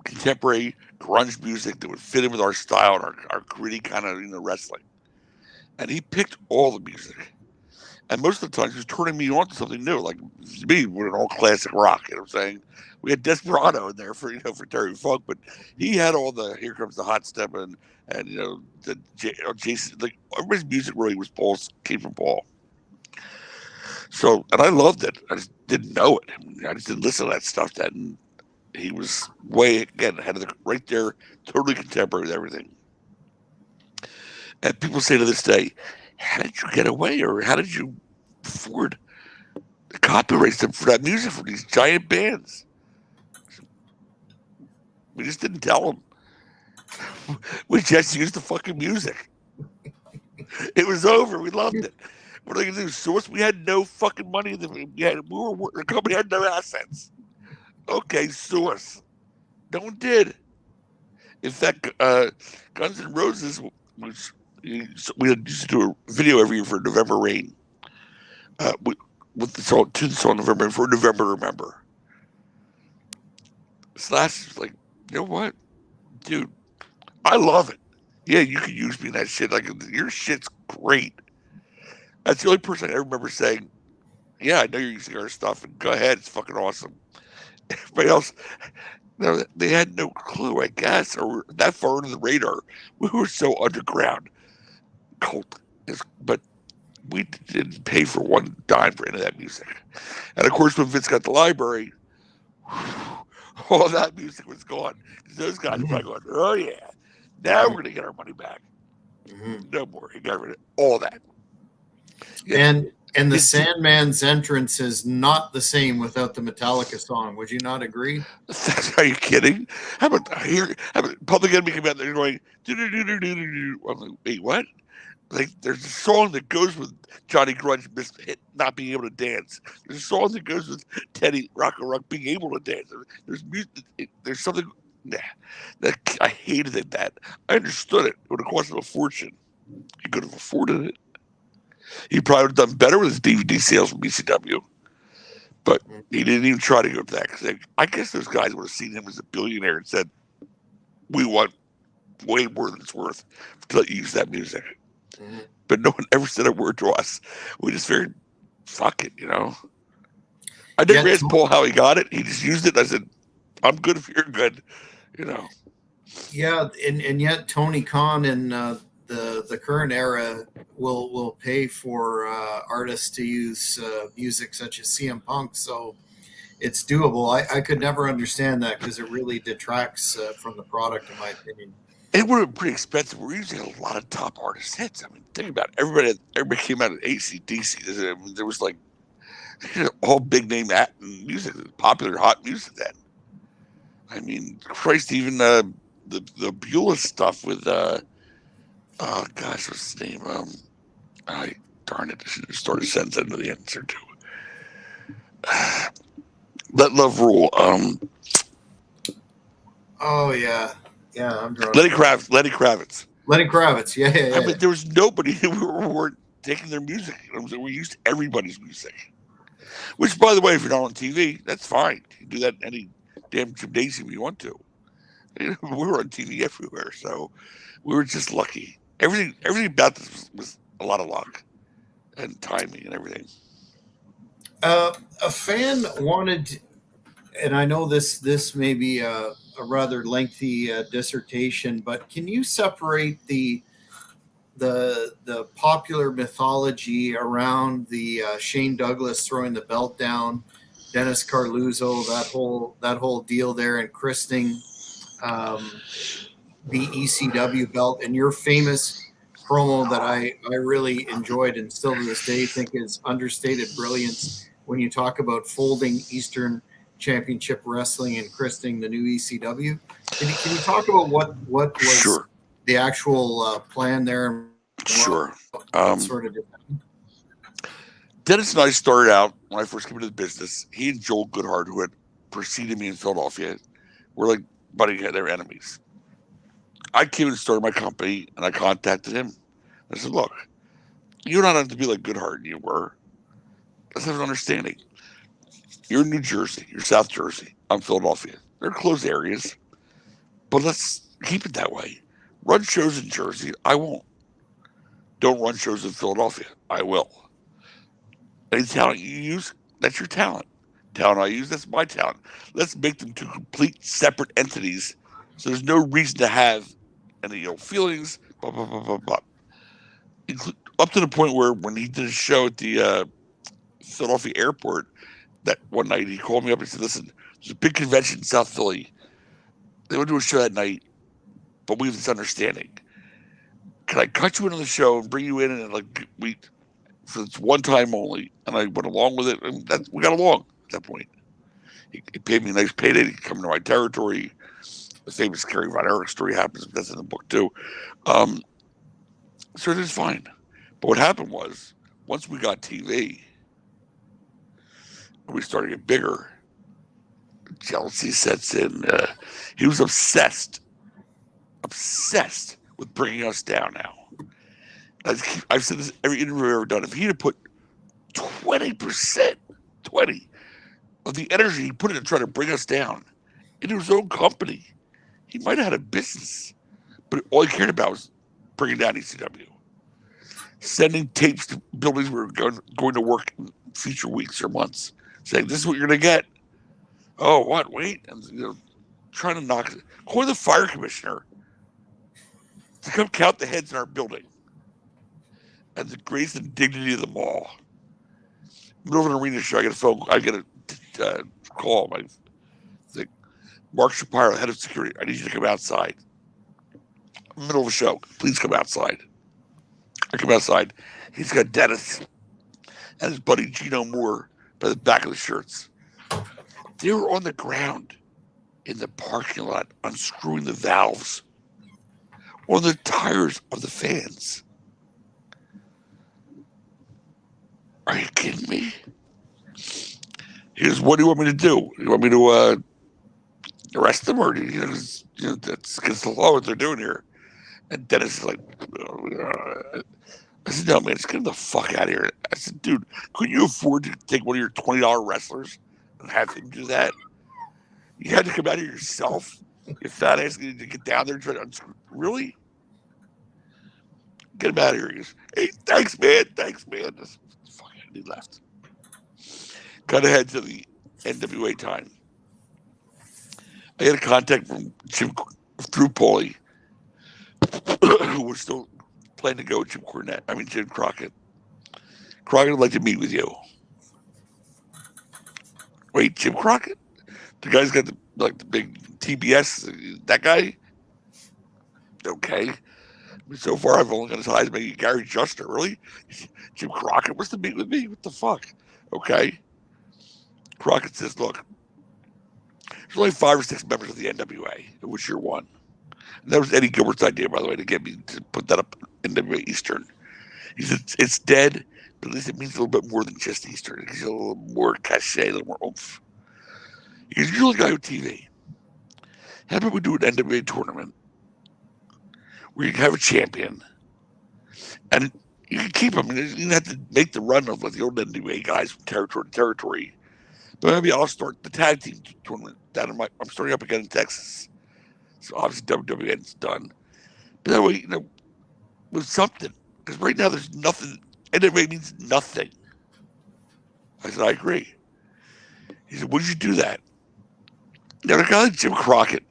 [SPEAKER 2] contemporary grunge music that would fit in with our style and our gritty kind of wrestling. And he picked all the music. And most of the time, he was turning me on to something new. Like me, we're an all classic rock. You know what I'm saying? We had Desperado in there for Terry Funk, but he had all the Here Comes the Hot Step and the Jason. Like everybody's music really came from Paul. So, and I loved it. I just didn't know it. I just didn't listen to that stuff then. He was way ahead of right there, totally contemporary with everything. And people say to this day, how did you get away, or how did you afford the copyrights for that music for these giant bands? We just didn't tell them. We just used the fucking music. It was over. We loved it. What are they gonna do? Source? We had no fucking money. The company had no assets. Okay, source. No one did. In fact, Guns N' Roses was. We used to do a video every year for November Rain. With the song, to the song November, for November Remember. Slash is like, you know what? Dude, I love it. Yeah, you can use me in that shit. Like, your shit's great. That's the only person I ever remember saying, yeah, I know you're using our stuff, and go ahead, it's fucking awesome. Everybody else, no, they had no clue, I guess, or that far under the radar. We were so underground. Cult, but we didn't pay for one dime for any of that music. And of course, when Vince got the library, all that music was gone. Those guys were probably going, oh yeah, now we're going to get our money back. No more. He got rid of all that.
[SPEAKER 1] Yeah. And the Sandman's entrance is not the same without the Metallica song. Would you not agree?
[SPEAKER 2] Are you kidding? How about Public Enemy came out there going do. I'm like, wait, what? Like, there's a song that goes with Johnny Grunge not being able to dance. There's a song that goes with Teddy Rock being able to dance. There's music. There's something. Nah, that I hated it. That I understood it. It would have cost him a fortune. He could have afforded it. He probably would have done better with his DVD sales from ECW. But he didn't even try to go to that. Because I guess those guys would have seen him as a billionaire and said, we want way more than it's worth to let you use that music. Mm-hmm. But no one ever said a word to us. We just figured, fuck it, I didn't ask Paul how he got it. He just used it. I said, I'm good if you're good,
[SPEAKER 1] Yeah, and yet Tony Khan in the current era will pay for artists to use music such as CM Punk. So it's doable. I could never understand that because it really detracts from the product, in my opinion.
[SPEAKER 2] It would have been pretty expensive. We're using a lot of top artist hits. I mean, think about it. Everybody came out of AC/DC. There was like all big name music, popular hot music then. I mean, Christ, even the Beulah stuff with oh gosh, what's his name? Darn it, I should have started sending into the answer too. Let Love Rule.
[SPEAKER 1] Oh yeah. Yeah, I'm drunk.
[SPEAKER 2] Lenny Kravitz.
[SPEAKER 1] Yeah.
[SPEAKER 2] I mean, there was nobody who weren't taking their music. We used everybody's music. Which, by the way, if you're not on TV, that's fine. You can do that in any damn gymnasium you want to. We were on TV everywhere, so we were just lucky. Everything about this was a lot of luck and timing and everything.
[SPEAKER 1] A fan wanted, and I know this may be a rather lengthy dissertation, but can you separate the popular mythology around the Shane Douglas throwing the belt down, Dennis Carluzzo, that whole deal there, and christening the ECW belt, and your famous promo that I really enjoyed and still to this day think is understated brilliance when you talk about folding Eastern Championship Wrestling and christening the new ECW. Can you talk about what was the actual plan there?
[SPEAKER 2] Sure.
[SPEAKER 1] What sort of
[SPEAKER 2] Dennis and I started out when I first came into the business. He and Joel Goodhart, who had preceded me in Philadelphia, were like butting at their enemies. I came and started my company, and I contacted him. I said, look, you don't have to be like Goodhart you were. Let's have an understanding. You're in New Jersey. You're South Jersey. I'm Philadelphia. They're close areas. But let's keep it that way. Run shows in Jersey. I won't. Don't run shows in Philadelphia. I will. Any talent you use, that's your talent. Talent I use, that's my talent. Let's make them two complete separate entities so there's no reason to have any ill feelings, blah, blah, blah, blah, blah. Up to the point where when he did a show at the Philadelphia airport, that one night he called me up and said, listen, there's a big convention in South Philly. They want to do a show that night, but we have this understanding. Can I cut you into the show and bring you in and for this one time only? And I went along with it, and we got along at that point. He paid me a nice payday to come into my territory. The famous Kerry Von Erich story happens, but that's in the book too. So it is fine. But what happened was, once we got TV, and we started to get bigger, jealousy sets in. He was obsessed with bringing us down now. I've said this every interview I've ever done. If he had put 20% of the energy he put into trying to bring us down into his own company, he might have had a business. But all he cared about was bringing down ECW. Sending tapes to buildings we were going to work in future weeks or months, saying, this is what you're going to get. Oh, what? Wait. And, trying to knock it. Call the fire commissioner to come count the heads in our building. And the grace and dignity of them all. Middle of an arena show, I get a call. Like, Mark Shapiro, head of security, I need you to come outside. Middle of a show, please come outside. I come outside. He's got Dennis and his buddy Gino Moore by the back of the shirts. They were on the ground in the parking lot unscrewing the valves on the tires of the fans. Are you kidding me? Here's what do you want me to do? You want me to arrest them, or that's against the law what they're doing here? And Dennis is like, I said, no, man, just get him the fuck out of here. I said, dude, couldn't you afford to take one of your $20 wrestlers and have him do that? You had to come out here yourself. You fat ass needed to get down there and try to unscrew. Really? Get him out of here. He goes, hey, thanks, man. This fucking he left. Got ahead to the NWA time. I had a contact from Jim through Paulie, who was still planning to go with Jim Crockett. Crockett would like to meet with you. Wait, Jim Crockett? The guy's got the big TBS, that guy? Okay. So far, I've only got as high as maybe Gary Juster. Really? Jim Crockett wants to meet with me? What the fuck? Okay. Crockett says, look, there's only 5 or 6 members of the NWA, which you're one. And that was Eddie Gilbert's idea, by the way, to get me to put that up NWA Eastern. He said, it's dead, but at least it means a little bit more than just Eastern. It gives you a little more cachet, a little more oomph. He goes, you're the guy with TV. How about we do an NWA tournament where you can have a champion and you can keep him. You don't have to make the run of like the old NWA guys from territory to territory. But maybe I'll start the tag team tournament down I'm starting up again in Texas. So obviously WWN's done. But that way, with something. Because right now there's nothing. NWA means nothing. I said, I agree. He said, would you do that? Now, a guy like Jim Crockett,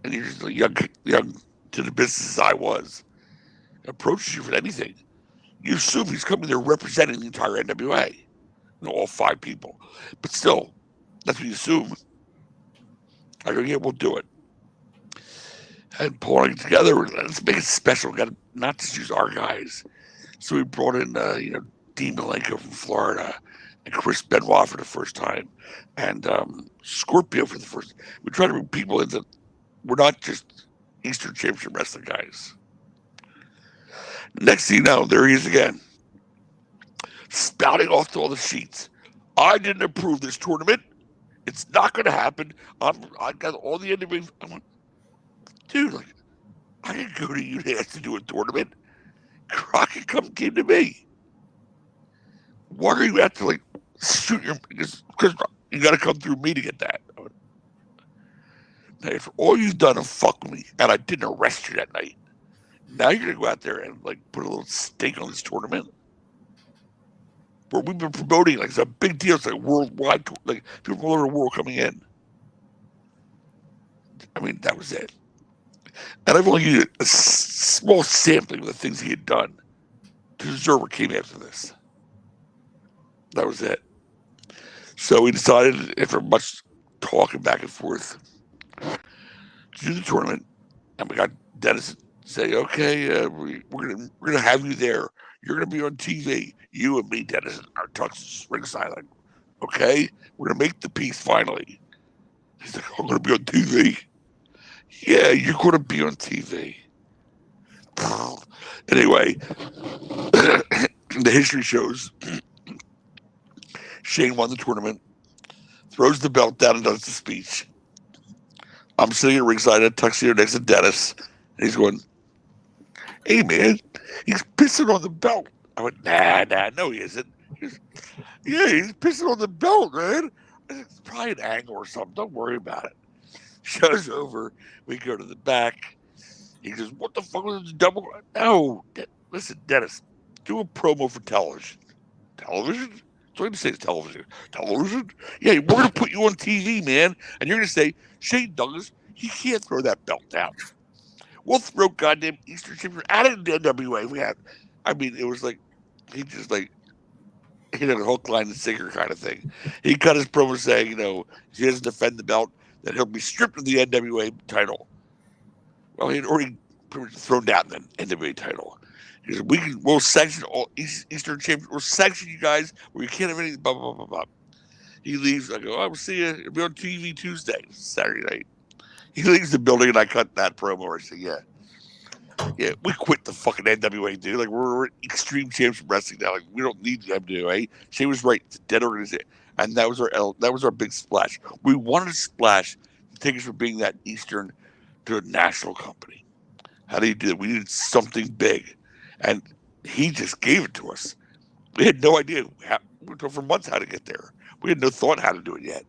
[SPEAKER 2] and you're just young to the business as I was, approaches you for anything. You assume he's coming there representing the entire NWA. All 5 people. But still, that's what you assume. I go, yeah, we'll do it. And pulling it together, let's make it special. Got to not just use our guys. So we brought in, Dean Malenko from Florida, and Chris Benoit for the first time, and Scorpio for the first. We try to bring people in that we're not just Eastern Championship Wrestling guys. Next thing you know, there he is again, spouting off to all the sheets. I didn't approve this tournament. It's not going to happen. I got all the NWA. I'm like, dude, I didn't go to you to ask to do a tournament. Crockett came to me. Why are you out to shoot your? Because you got to come through me to get that. Now, for all you've done to fuck with me, and I didn't arrest you that night. Now you're gonna go out there and put a little stake on this tournament. Where we've been promoting it's a big deal. It's worldwide, people from all over the world coming in. I mean, that was it. And I've only used a small sampling of the things he had done to deserve what came after this. That was it. So we decided, after much talking back and forth, to do the tournament, and we got Dennis to say, "Okay, we're gonna have you there. You're gonna be on TV. You and me, Dennis, our tuxes ringside. Okay, we're gonna make the peace finally." He's like, "I'm gonna be on TV." Yeah, you're gonna be on TV. Anyway, the history shows Shane won the tournament, throws the belt down and does the speech. I'm sitting at ringside at tuxedo next to Dennis, and he's going, "Hey man, he's pissing on the belt." I went, nah, no he isn't. He goes, yeah, he's pissing on the belt, man. I said, it's probably an angle or something. Don't worry about it. Show's over. We go to the back. He goes, what the fuck was the double? No, listen, Dennis, do a promo for television. Television? That's what I'm saying is television. Television? Yeah, we're going to put you on TV, man. And you're going to say, Shane Douglas, he can't throw that belt down. We'll throw goddamn Eastern Champion out of the NWA. It was he just hit a hook, line, and sinker kind of thing. He cut his promo saying, if he doesn't defend the belt, then he'll be stripped of the NWA title. Well, he had already pretty much thrown down the NWA title. He said, we'll sanction all Eastern Champions. We'll sanction you guys where you can't have anything. Blah blah blah blah. He leaves. I go, I will see you. It'll be on TV Tuesday, Saturday night. He leaves the building, and I cut that promo. I say, yeah, we quit the fucking NWA, dude. Like we're Extreme Championship Wrestling now. Like we don't need the NWA. She was right. It's a dead organization, and that was our big splash. We wanted a splash to take us from being that Eastern to a national company. How do you do that? We needed something big, and he just gave it to us. We had no idea. We were told for months how to get there. We had no thought how to do it yet.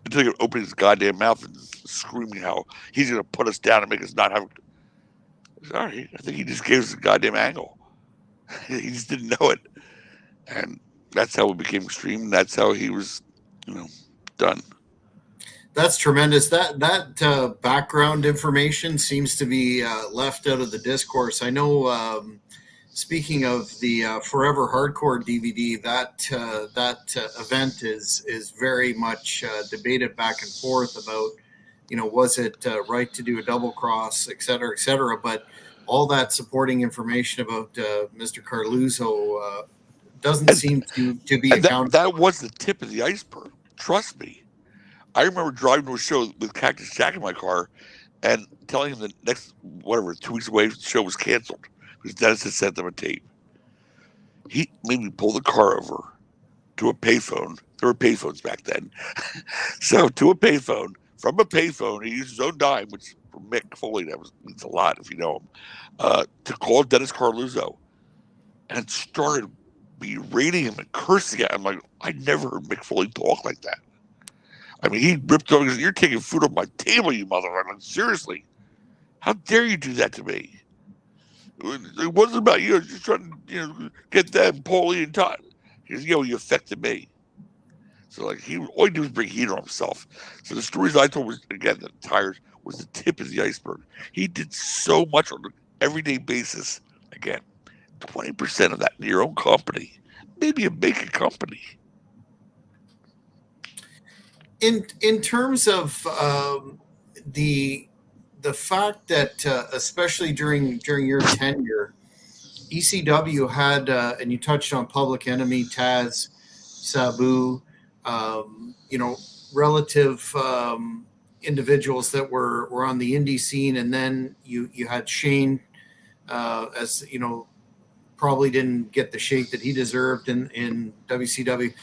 [SPEAKER 2] Until he opened his goddamn mouth and screaming how he's going to put us down and make us not have. Sorry, I think he just gave us a goddamn angle. He just didn't know it, and that's how we became Extreme. And that's how he was, done.
[SPEAKER 1] That's tremendous. That background information seems to be left out of the discourse. I know. Speaking of the Forever Hardcore DVD, that event is very much debated back and forth about, was it right to do a double cross, et cetera, et cetera. But all that supporting information about Mr. Carluzzo doesn't seem to be accounted.
[SPEAKER 2] That was the tip of the iceberg. Trust me. I remember driving to a show with Cactus Jack in my car and telling him the next, 2 weeks away, the show was canceled. Because Dennis had sent them a tape. He made me pull the car over to a payphone. There were payphones back then. So to a payphone. From a payphone, he used his own dime, which for Mick Foley, means a lot if you know him, to call Dennis Carluzzo. And started berating him and cursing at him. Like, I never heard Mick Foley talk like that. I mean, he ripped over and said, "You're taking food off my table, you motherfucker." Like, seriously. How dare you do that to me? It wasn't about you. I was just trying to, get them, Paulie and Todd. He goes, you affected me. So, like, all he did was bring heat on himself. So the stories I told was, again, the tires was the tip of the iceberg. He did so much on an everyday basis. Again, 20% of that in your own company. Maybe a bigger company.
[SPEAKER 1] In terms of the fact that, especially during your tenure, ECW had, and you touched on Public Enemy, Taz, Sabu, relative individuals that were on the indie scene, and then you had Shane, as probably didn't get the shake that he deserved in WCW.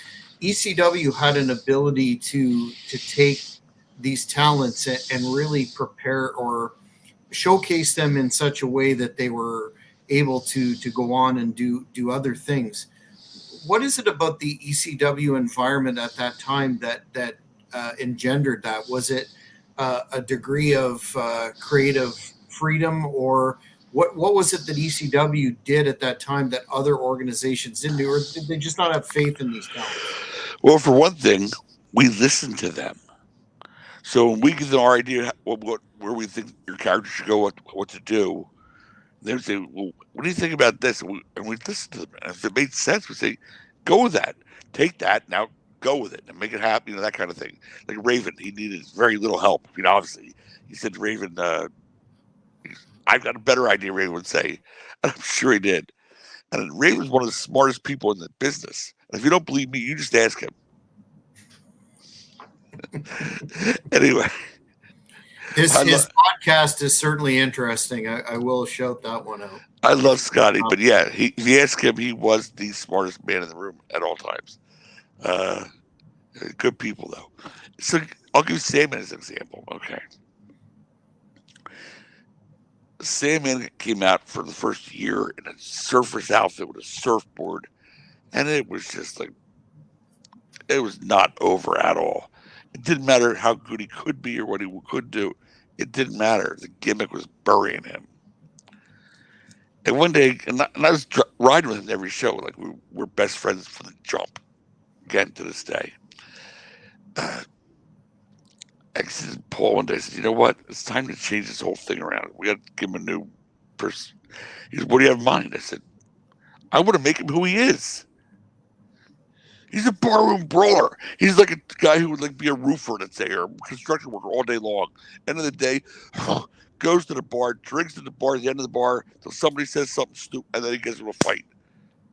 [SPEAKER 1] ECW had an ability to take these talents and really prepare or showcase them in such a way that they were able to go on and do other things. What is it about the ECW environment at that time that engendered that? Was it a degree of creative freedom, or what was it that ECW did at that time that other organizations didn't do, or did they just not have faith in these talents?
[SPEAKER 2] Well, for one thing, we listened to them. So when we get our idea where we think your character should go, what to do, they would say, well, what do you think about this? And we listen to them. And if it made sense, we say, go with that. Take that, now go with it and make it happen, that kind of thing. Like Raven, he needed very little help. Obviously, he said to Raven, I've got a better idea, Raven would say. And I'm sure he did. And Raven's one of the smartest people in the business. And if you don't believe me, you just ask him. Anyway,
[SPEAKER 1] his podcast is certainly interesting. I will shout that one out.
[SPEAKER 2] I love Scotty, but yeah, if you ask him, he was the smartest man in the room at all times. Good people, though. So I'll give Sandman as an example. Okay. Sandman came out for the first year in a surfer's outfit with a surfboard, and it was just like, it was not over at all. It didn't matter how good he could be or what he could do. It didn't matter. The gimmick was burying him. And one day, and I was riding with him every show. Like, we're best friends from the jump. Again, to this day. I said to Paul one day, I said, you know what? It's time to change this whole thing around. We got to give him a new person. He said, what do you have in mind? I said, I want to make him who he is. He's a barroom brawler. He's like a guy who would be a roofer, let's say, or a construction worker all day long. End of the day, goes to the bar, drinks at the bar, at the end of the bar, till somebody says something stupid, and then he gets into a fight.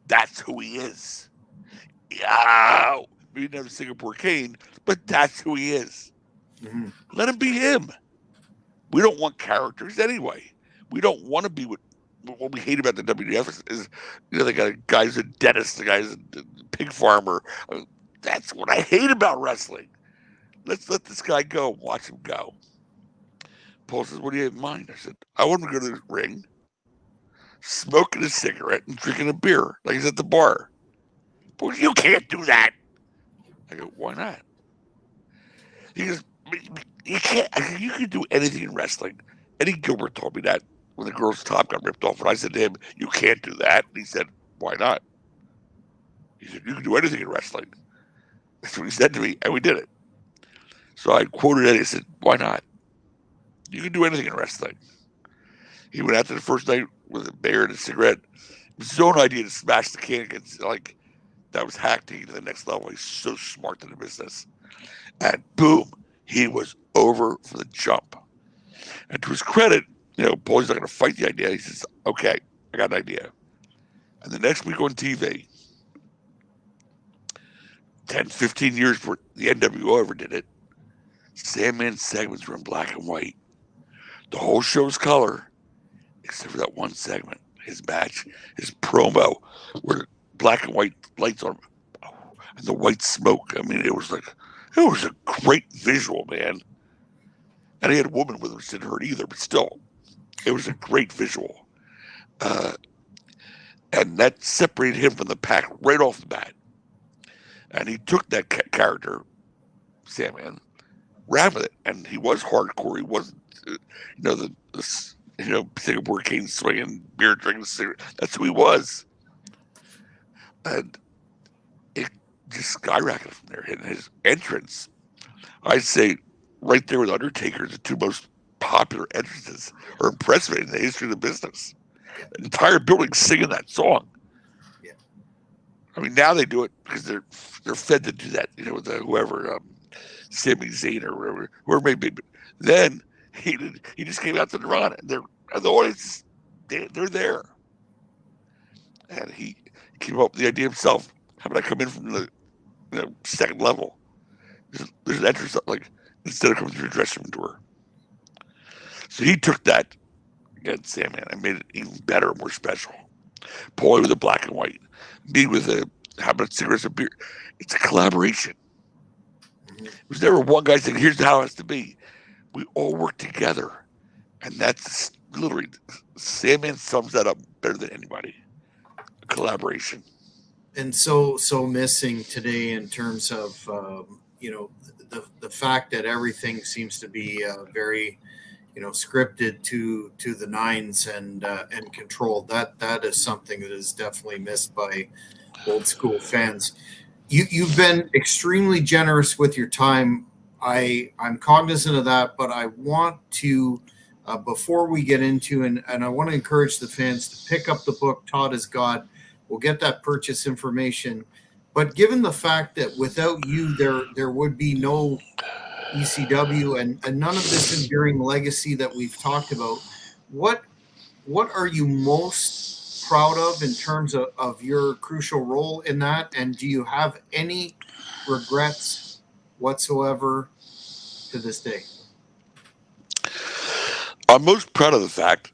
[SPEAKER 2] That's who he is. Yeah, maybe never Singapore Kane, but that's who he is.
[SPEAKER 1] Mm-hmm.
[SPEAKER 2] Let him be him. We don't want characters anyway. We don't want to be what we hate about the WWF is they got a guy's a dentist, the guy's a pig farmer. That's what I hate about wrestling. Let's let this guy go. Watch him go. Paul says, "What do you have in mind?" I said, "I want him to go to the ring, smoking a cigarette and drinking a beer like he's at the bar." Well, you can't do that. I go, "Why not?" He goes, "You can't. You can do anything in wrestling." Eddie Gilbert told me that when the girl's top got ripped off, and I said to him, "You can't do that." And he said, "Why not?" He said, "You can do anything in wrestling." That's what he said to me, and we did it. So I quoted Eddie. I said, "Why not? You can do anything in wrestling." He went out to the first night with a beer and a cigarette. It was his own idea to smash the can against, like, that was hacked to the next level. He's so smart in the business. And boom, he was over for the jump. And to his credit, Paul's not going to fight the idea. He says, "Okay, I got an idea." And the next week on TV, 10, 15 years before the NWO ever did it, Sandman's segments were in black and white. The whole show's color, except for that one segment, his match, his promo, where black and white lights on, and the white smoke. I mean, it was a great visual, man. And he had a woman with him who didn't hurt either, but still, it was a great visual. And that separated him from the pack right off the bat. And he took that character, Sandman, ran with it. And he was hardcore. He wasn't, the Singapore King swinging, beer drinking, cigarette. That's who he was. And it just skyrocketed from there. And his entrance, I'd say, right there with Undertaker, the two most popular entrances or impressive in the history of the business. The entire building singing that song.
[SPEAKER 1] Yeah.
[SPEAKER 2] I mean, now they do it because they're fed to do that, with whoever, Sami Zayn or whoever may be. But then he just came out to the run, and the audience, they're there. And he came up with the idea himself. How about I come in from the second level? There's an entrance, like, instead of coming through the dressing room door. So he took that against Sandman and made it even better, more special. Paulie with the black and white. Me with how about cigarettes and beer? It's a collaboration. Mm-hmm. It was never one guy saying, "Here's how it has to be." We all work together. And that's literally, Sandman sums that up better than anybody. Collaboration.
[SPEAKER 1] And so missing today in terms of, the fact that everything seems to be very, scripted to the nines and controlled. That is something that is definitely missed by old school fans. You've been extremely generous with your time. I'm cognizant of that, but I want to, before we get into, and I want to encourage the fans to pick up the book, Todd is God. We'll get that purchase information. But given the fact that without you, there would be no ECW and none of this enduring legacy that we've talked about, what are you most proud of in terms of your crucial role in that? And do you have any regrets whatsoever to this day?
[SPEAKER 2] I'm most proud of the fact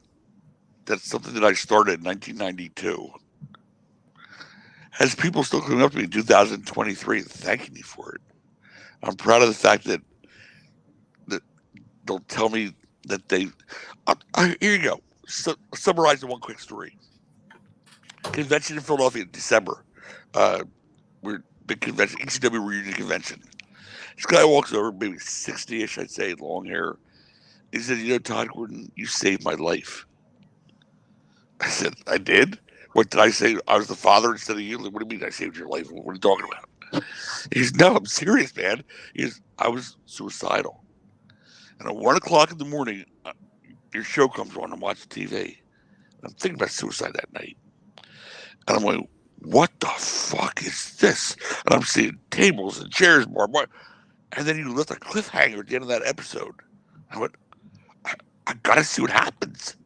[SPEAKER 2] that something that I started in 1992 has people still coming up to me in 2023 thanking me for it. I'm proud of the fact that they'll tell me that they. Here you go. Summarize the one quick story. Convention in Philadelphia in December. We're big convention, ECW reunion convention. This guy walks over, maybe 60-ish, I'd say, long hair. He said, "Todd Gordon, you saved my life." I said, "I did? What did I say? I was the father instead of you?" What do you mean I saved your life? What are you talking about? He says, "No, I'm serious, man." He says, "I was suicidal. And at 1 o'clock in the morning, your show comes on, I'm watching TV. And I'm thinking about suicide that night. And I'm like, what the fuck is this?" And I'm seeing tables and chairs more. And then you left a cliffhanger at the end of that episode. I went, I gotta see what happens.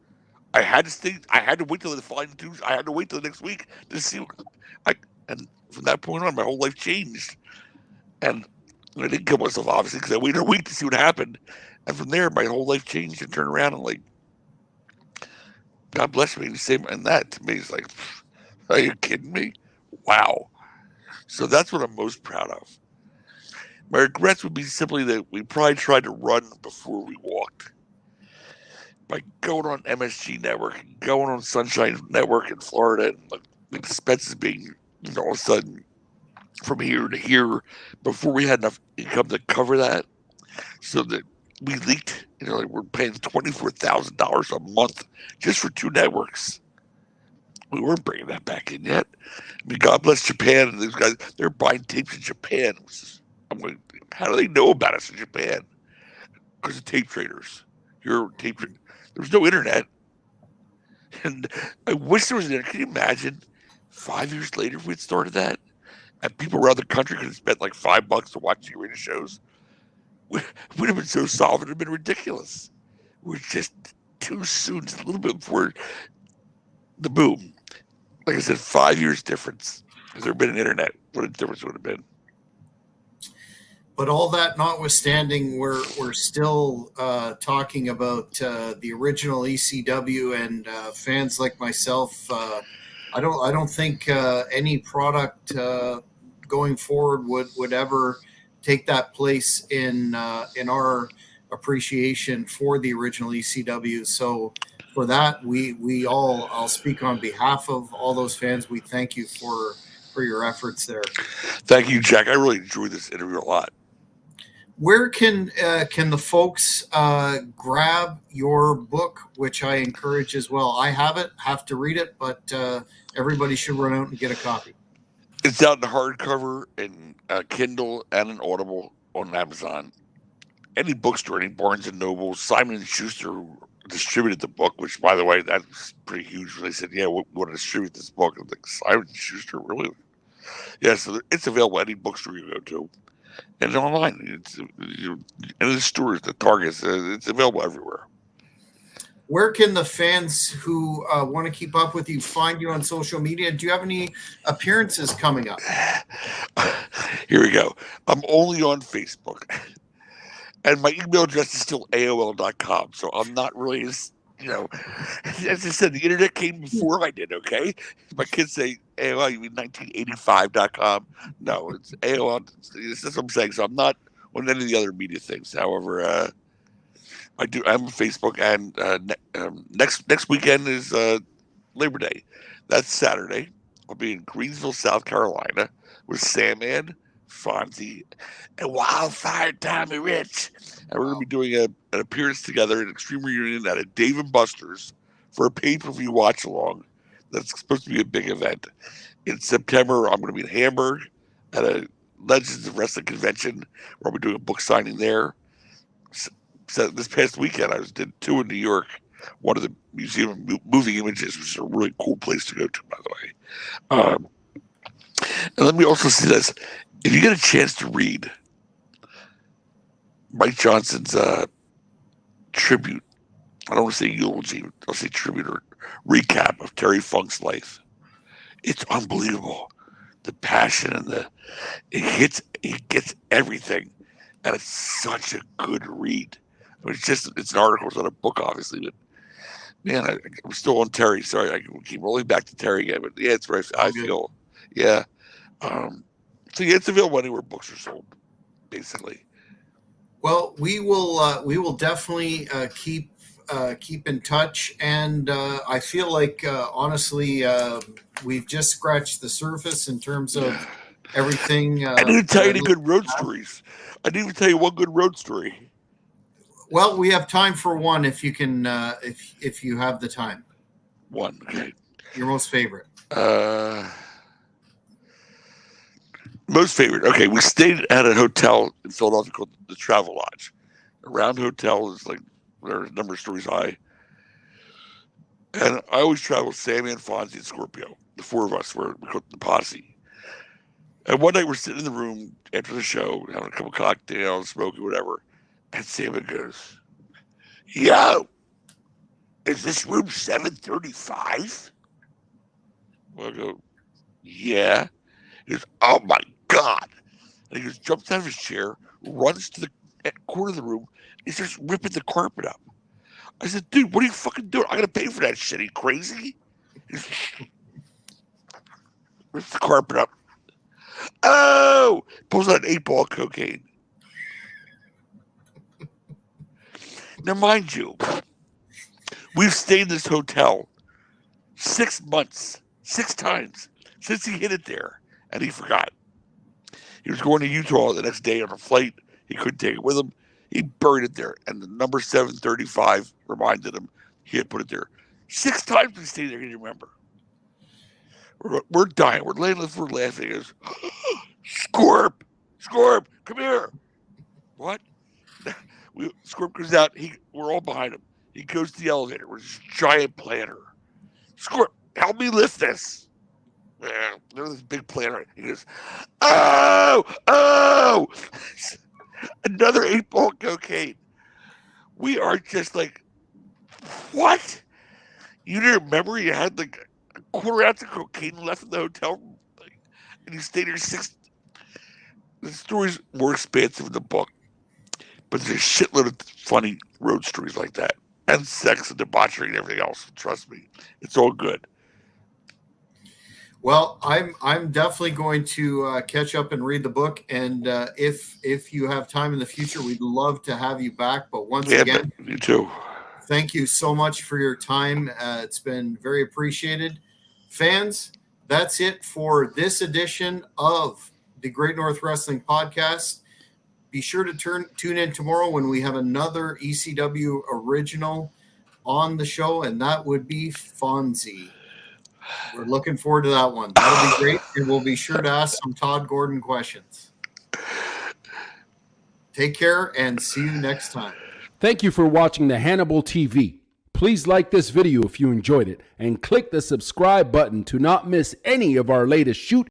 [SPEAKER 2] I had to stay. I had to wait till the following Tuesday. I had to wait till the next week to see. I and from that point on, my whole life changed. And I didn't kill myself, obviously, because I waited a week to see what happened. And from there, my whole life changed and turned around. And like, God bless me. And that to me is like, are you kidding me? Wow. So that's what I'm most proud of. My regrets would be simply that we probably tried to run before we walked. By going on MSG Network, and going on Sunshine Network in Florida, and like the expenses being, all of a sudden from here to here before we had enough income to cover that, so that we leaked. Like we're paying $24,000 a month just for 2 networks. We weren't bringing that back in yet. I mean, God bless Japan and these guys. They're buying tapes in Japan. I'm like, how do they know about us in Japan? Because of tape traders. There was no internet. And I wish there was an internet. Can you imagine 5 years later if we'd started that? And people around the country could have spent like $5 to watch the arena shows. Would have been so solid. It would have been ridiculous. We're just too soon, just a little bit before the boom. Like I said, 5 years difference. Has there been an internet? What a difference it would have been.
[SPEAKER 1] But all that notwithstanding, we're still talking about the original ECW, and fans like myself. I don't think any product going forward would ever take that place in our appreciation for the original ECW. So for that, I'll speak on behalf of all those fans. We thank you for your efforts there.
[SPEAKER 2] Thank you, Jack. I really enjoyed this interview a lot.
[SPEAKER 1] Where can the folks grab your book, which I encourage as well? I have to read it, but everybody should run out and get a copy.
[SPEAKER 2] It's out in hardcover, in Kindle, and an Audible on Amazon. Any bookstore, any Barnes and Noble, Simon & Schuster, who distributed the book, which, by the way, that's pretty huge. When they said, yeah, we want to distribute this book. I'm like, Simon & Schuster, really? Yeah, so it's available at any bookstore you go to. And online. It's in the stores, the Targets. It's available everywhere.
[SPEAKER 1] Where can the fans who want to keep up with you find you on social media? Do you have any appearances coming up?
[SPEAKER 2] Here we go. I'm only on Facebook. And my email address is still AOL.com. So I'm not really, as I said, the internet came before I did, okay? My kids say AOL, you mean 1985.com? No, it's AOL. That's what I'm saying. So I'm not on any of the other media things. However, I'm on Facebook, and next weekend is Labor Day. That's Saturday. I'll be in Greensville, South Carolina with Sandman, Fonzie, and Wildfire Tommy Rich. And we're going to be doing an appearance together, an Extreme Reunion at a Dave & Buster's for a pay-per-view watch-along. That's supposed to be a big event. In September, I'm going to be in Hamburg at a Legends of Wrestling convention where I'll be doing a book signing there. So this past weekend, I did 2 in New York. One of the Museum of Moving Images, which is a really cool place to go to, by the way. And let me also say this. If you get a chance to read Mike Johnson's tribute, I don't want to say eulogy, I'll say tribute or recap of Terry Funk's life. It's unbelievable. The passion and it gets everything. And it's such a good read. I mean, it's an article, it's not a book, obviously, but man, I'm still on Terry. Sorry, I keep rolling back to Terry again, but yeah, it's right. I feel, yeah. So yeah, it's available anywhere books are sold, basically.
[SPEAKER 1] Well, we will definitely keep in touch, and I feel like honestly we've just scratched the surface in terms of everything.
[SPEAKER 2] I didn't tell you any good road stories. I didn't even tell you one good road story.
[SPEAKER 1] Well, we have time for one if you can, if you have the time.
[SPEAKER 2] One, okay.
[SPEAKER 1] Your most favorite.
[SPEAKER 2] Most favorite. Okay, we stayed at a hotel in Philadelphia called the Travel Lodge. A round hotel is like there's a number of stories high. And I always travel with Sammy and Fonzie and Scorpio. The 4 of us were the posse. And one night we're sitting in the room after the show, having a couple cocktails, smoking, whatever. And Sammy goes, "Yo, is this room 735? I go, yeah. He goes, oh my God. And he goes, jumps out of his chair, runs to the corner of the room, and he starts ripping the carpet up. I said, dude, what are you fucking doing? I'm going to pay for that shit. Are you crazy? He goes, rips the carpet up. Oh! Pulls out an 8-ball of cocaine. Now, mind you, we've stayed in this hotel 6 months, 6 times since he hit it there, and he forgot. He was going to Utah the next day on a flight. He couldn't take it with him. He buried it there, and the number 735 reminded him he had put it there. 6 times we stayed there. Can you remember? We're dying. We're laying on the floor laughing. He goes, Scorp, come here. What? Scorp goes out. We're all behind him. He goes to the elevator with this giant planter. Scorp, help me lift this. There's this big planter. He goes, oh, another 8-ball cocaine. We are just like, what? You didn't remember you had like a quarter ounce of cocaine left in the hotel room, and you stayed here 6. The story's more expansive in the book, but there's a shitload of funny road stories like that, and sex and debauchery and everything else. Trust me, it's all good.
[SPEAKER 1] Well, I'm definitely going to catch up and read the book, and if you have time in the future, we'd love to have you back. But once again,
[SPEAKER 2] you too.
[SPEAKER 1] Thank you so much for your time. It's been very appreciated. Fans, that's it for this edition of the Great North Wrestling Podcast. Be sure to tune in tomorrow when we have another ECW original on the show, and that would be Fonzie. We're looking forward to that one. That'll be great, and we'll be sure to ask some Todd Gordon questions. Take care, and see you next time.
[SPEAKER 3] Thank you for watching the Hannibal TV. Please like this video if you enjoyed it, and click the subscribe button to not miss any of our latest shoot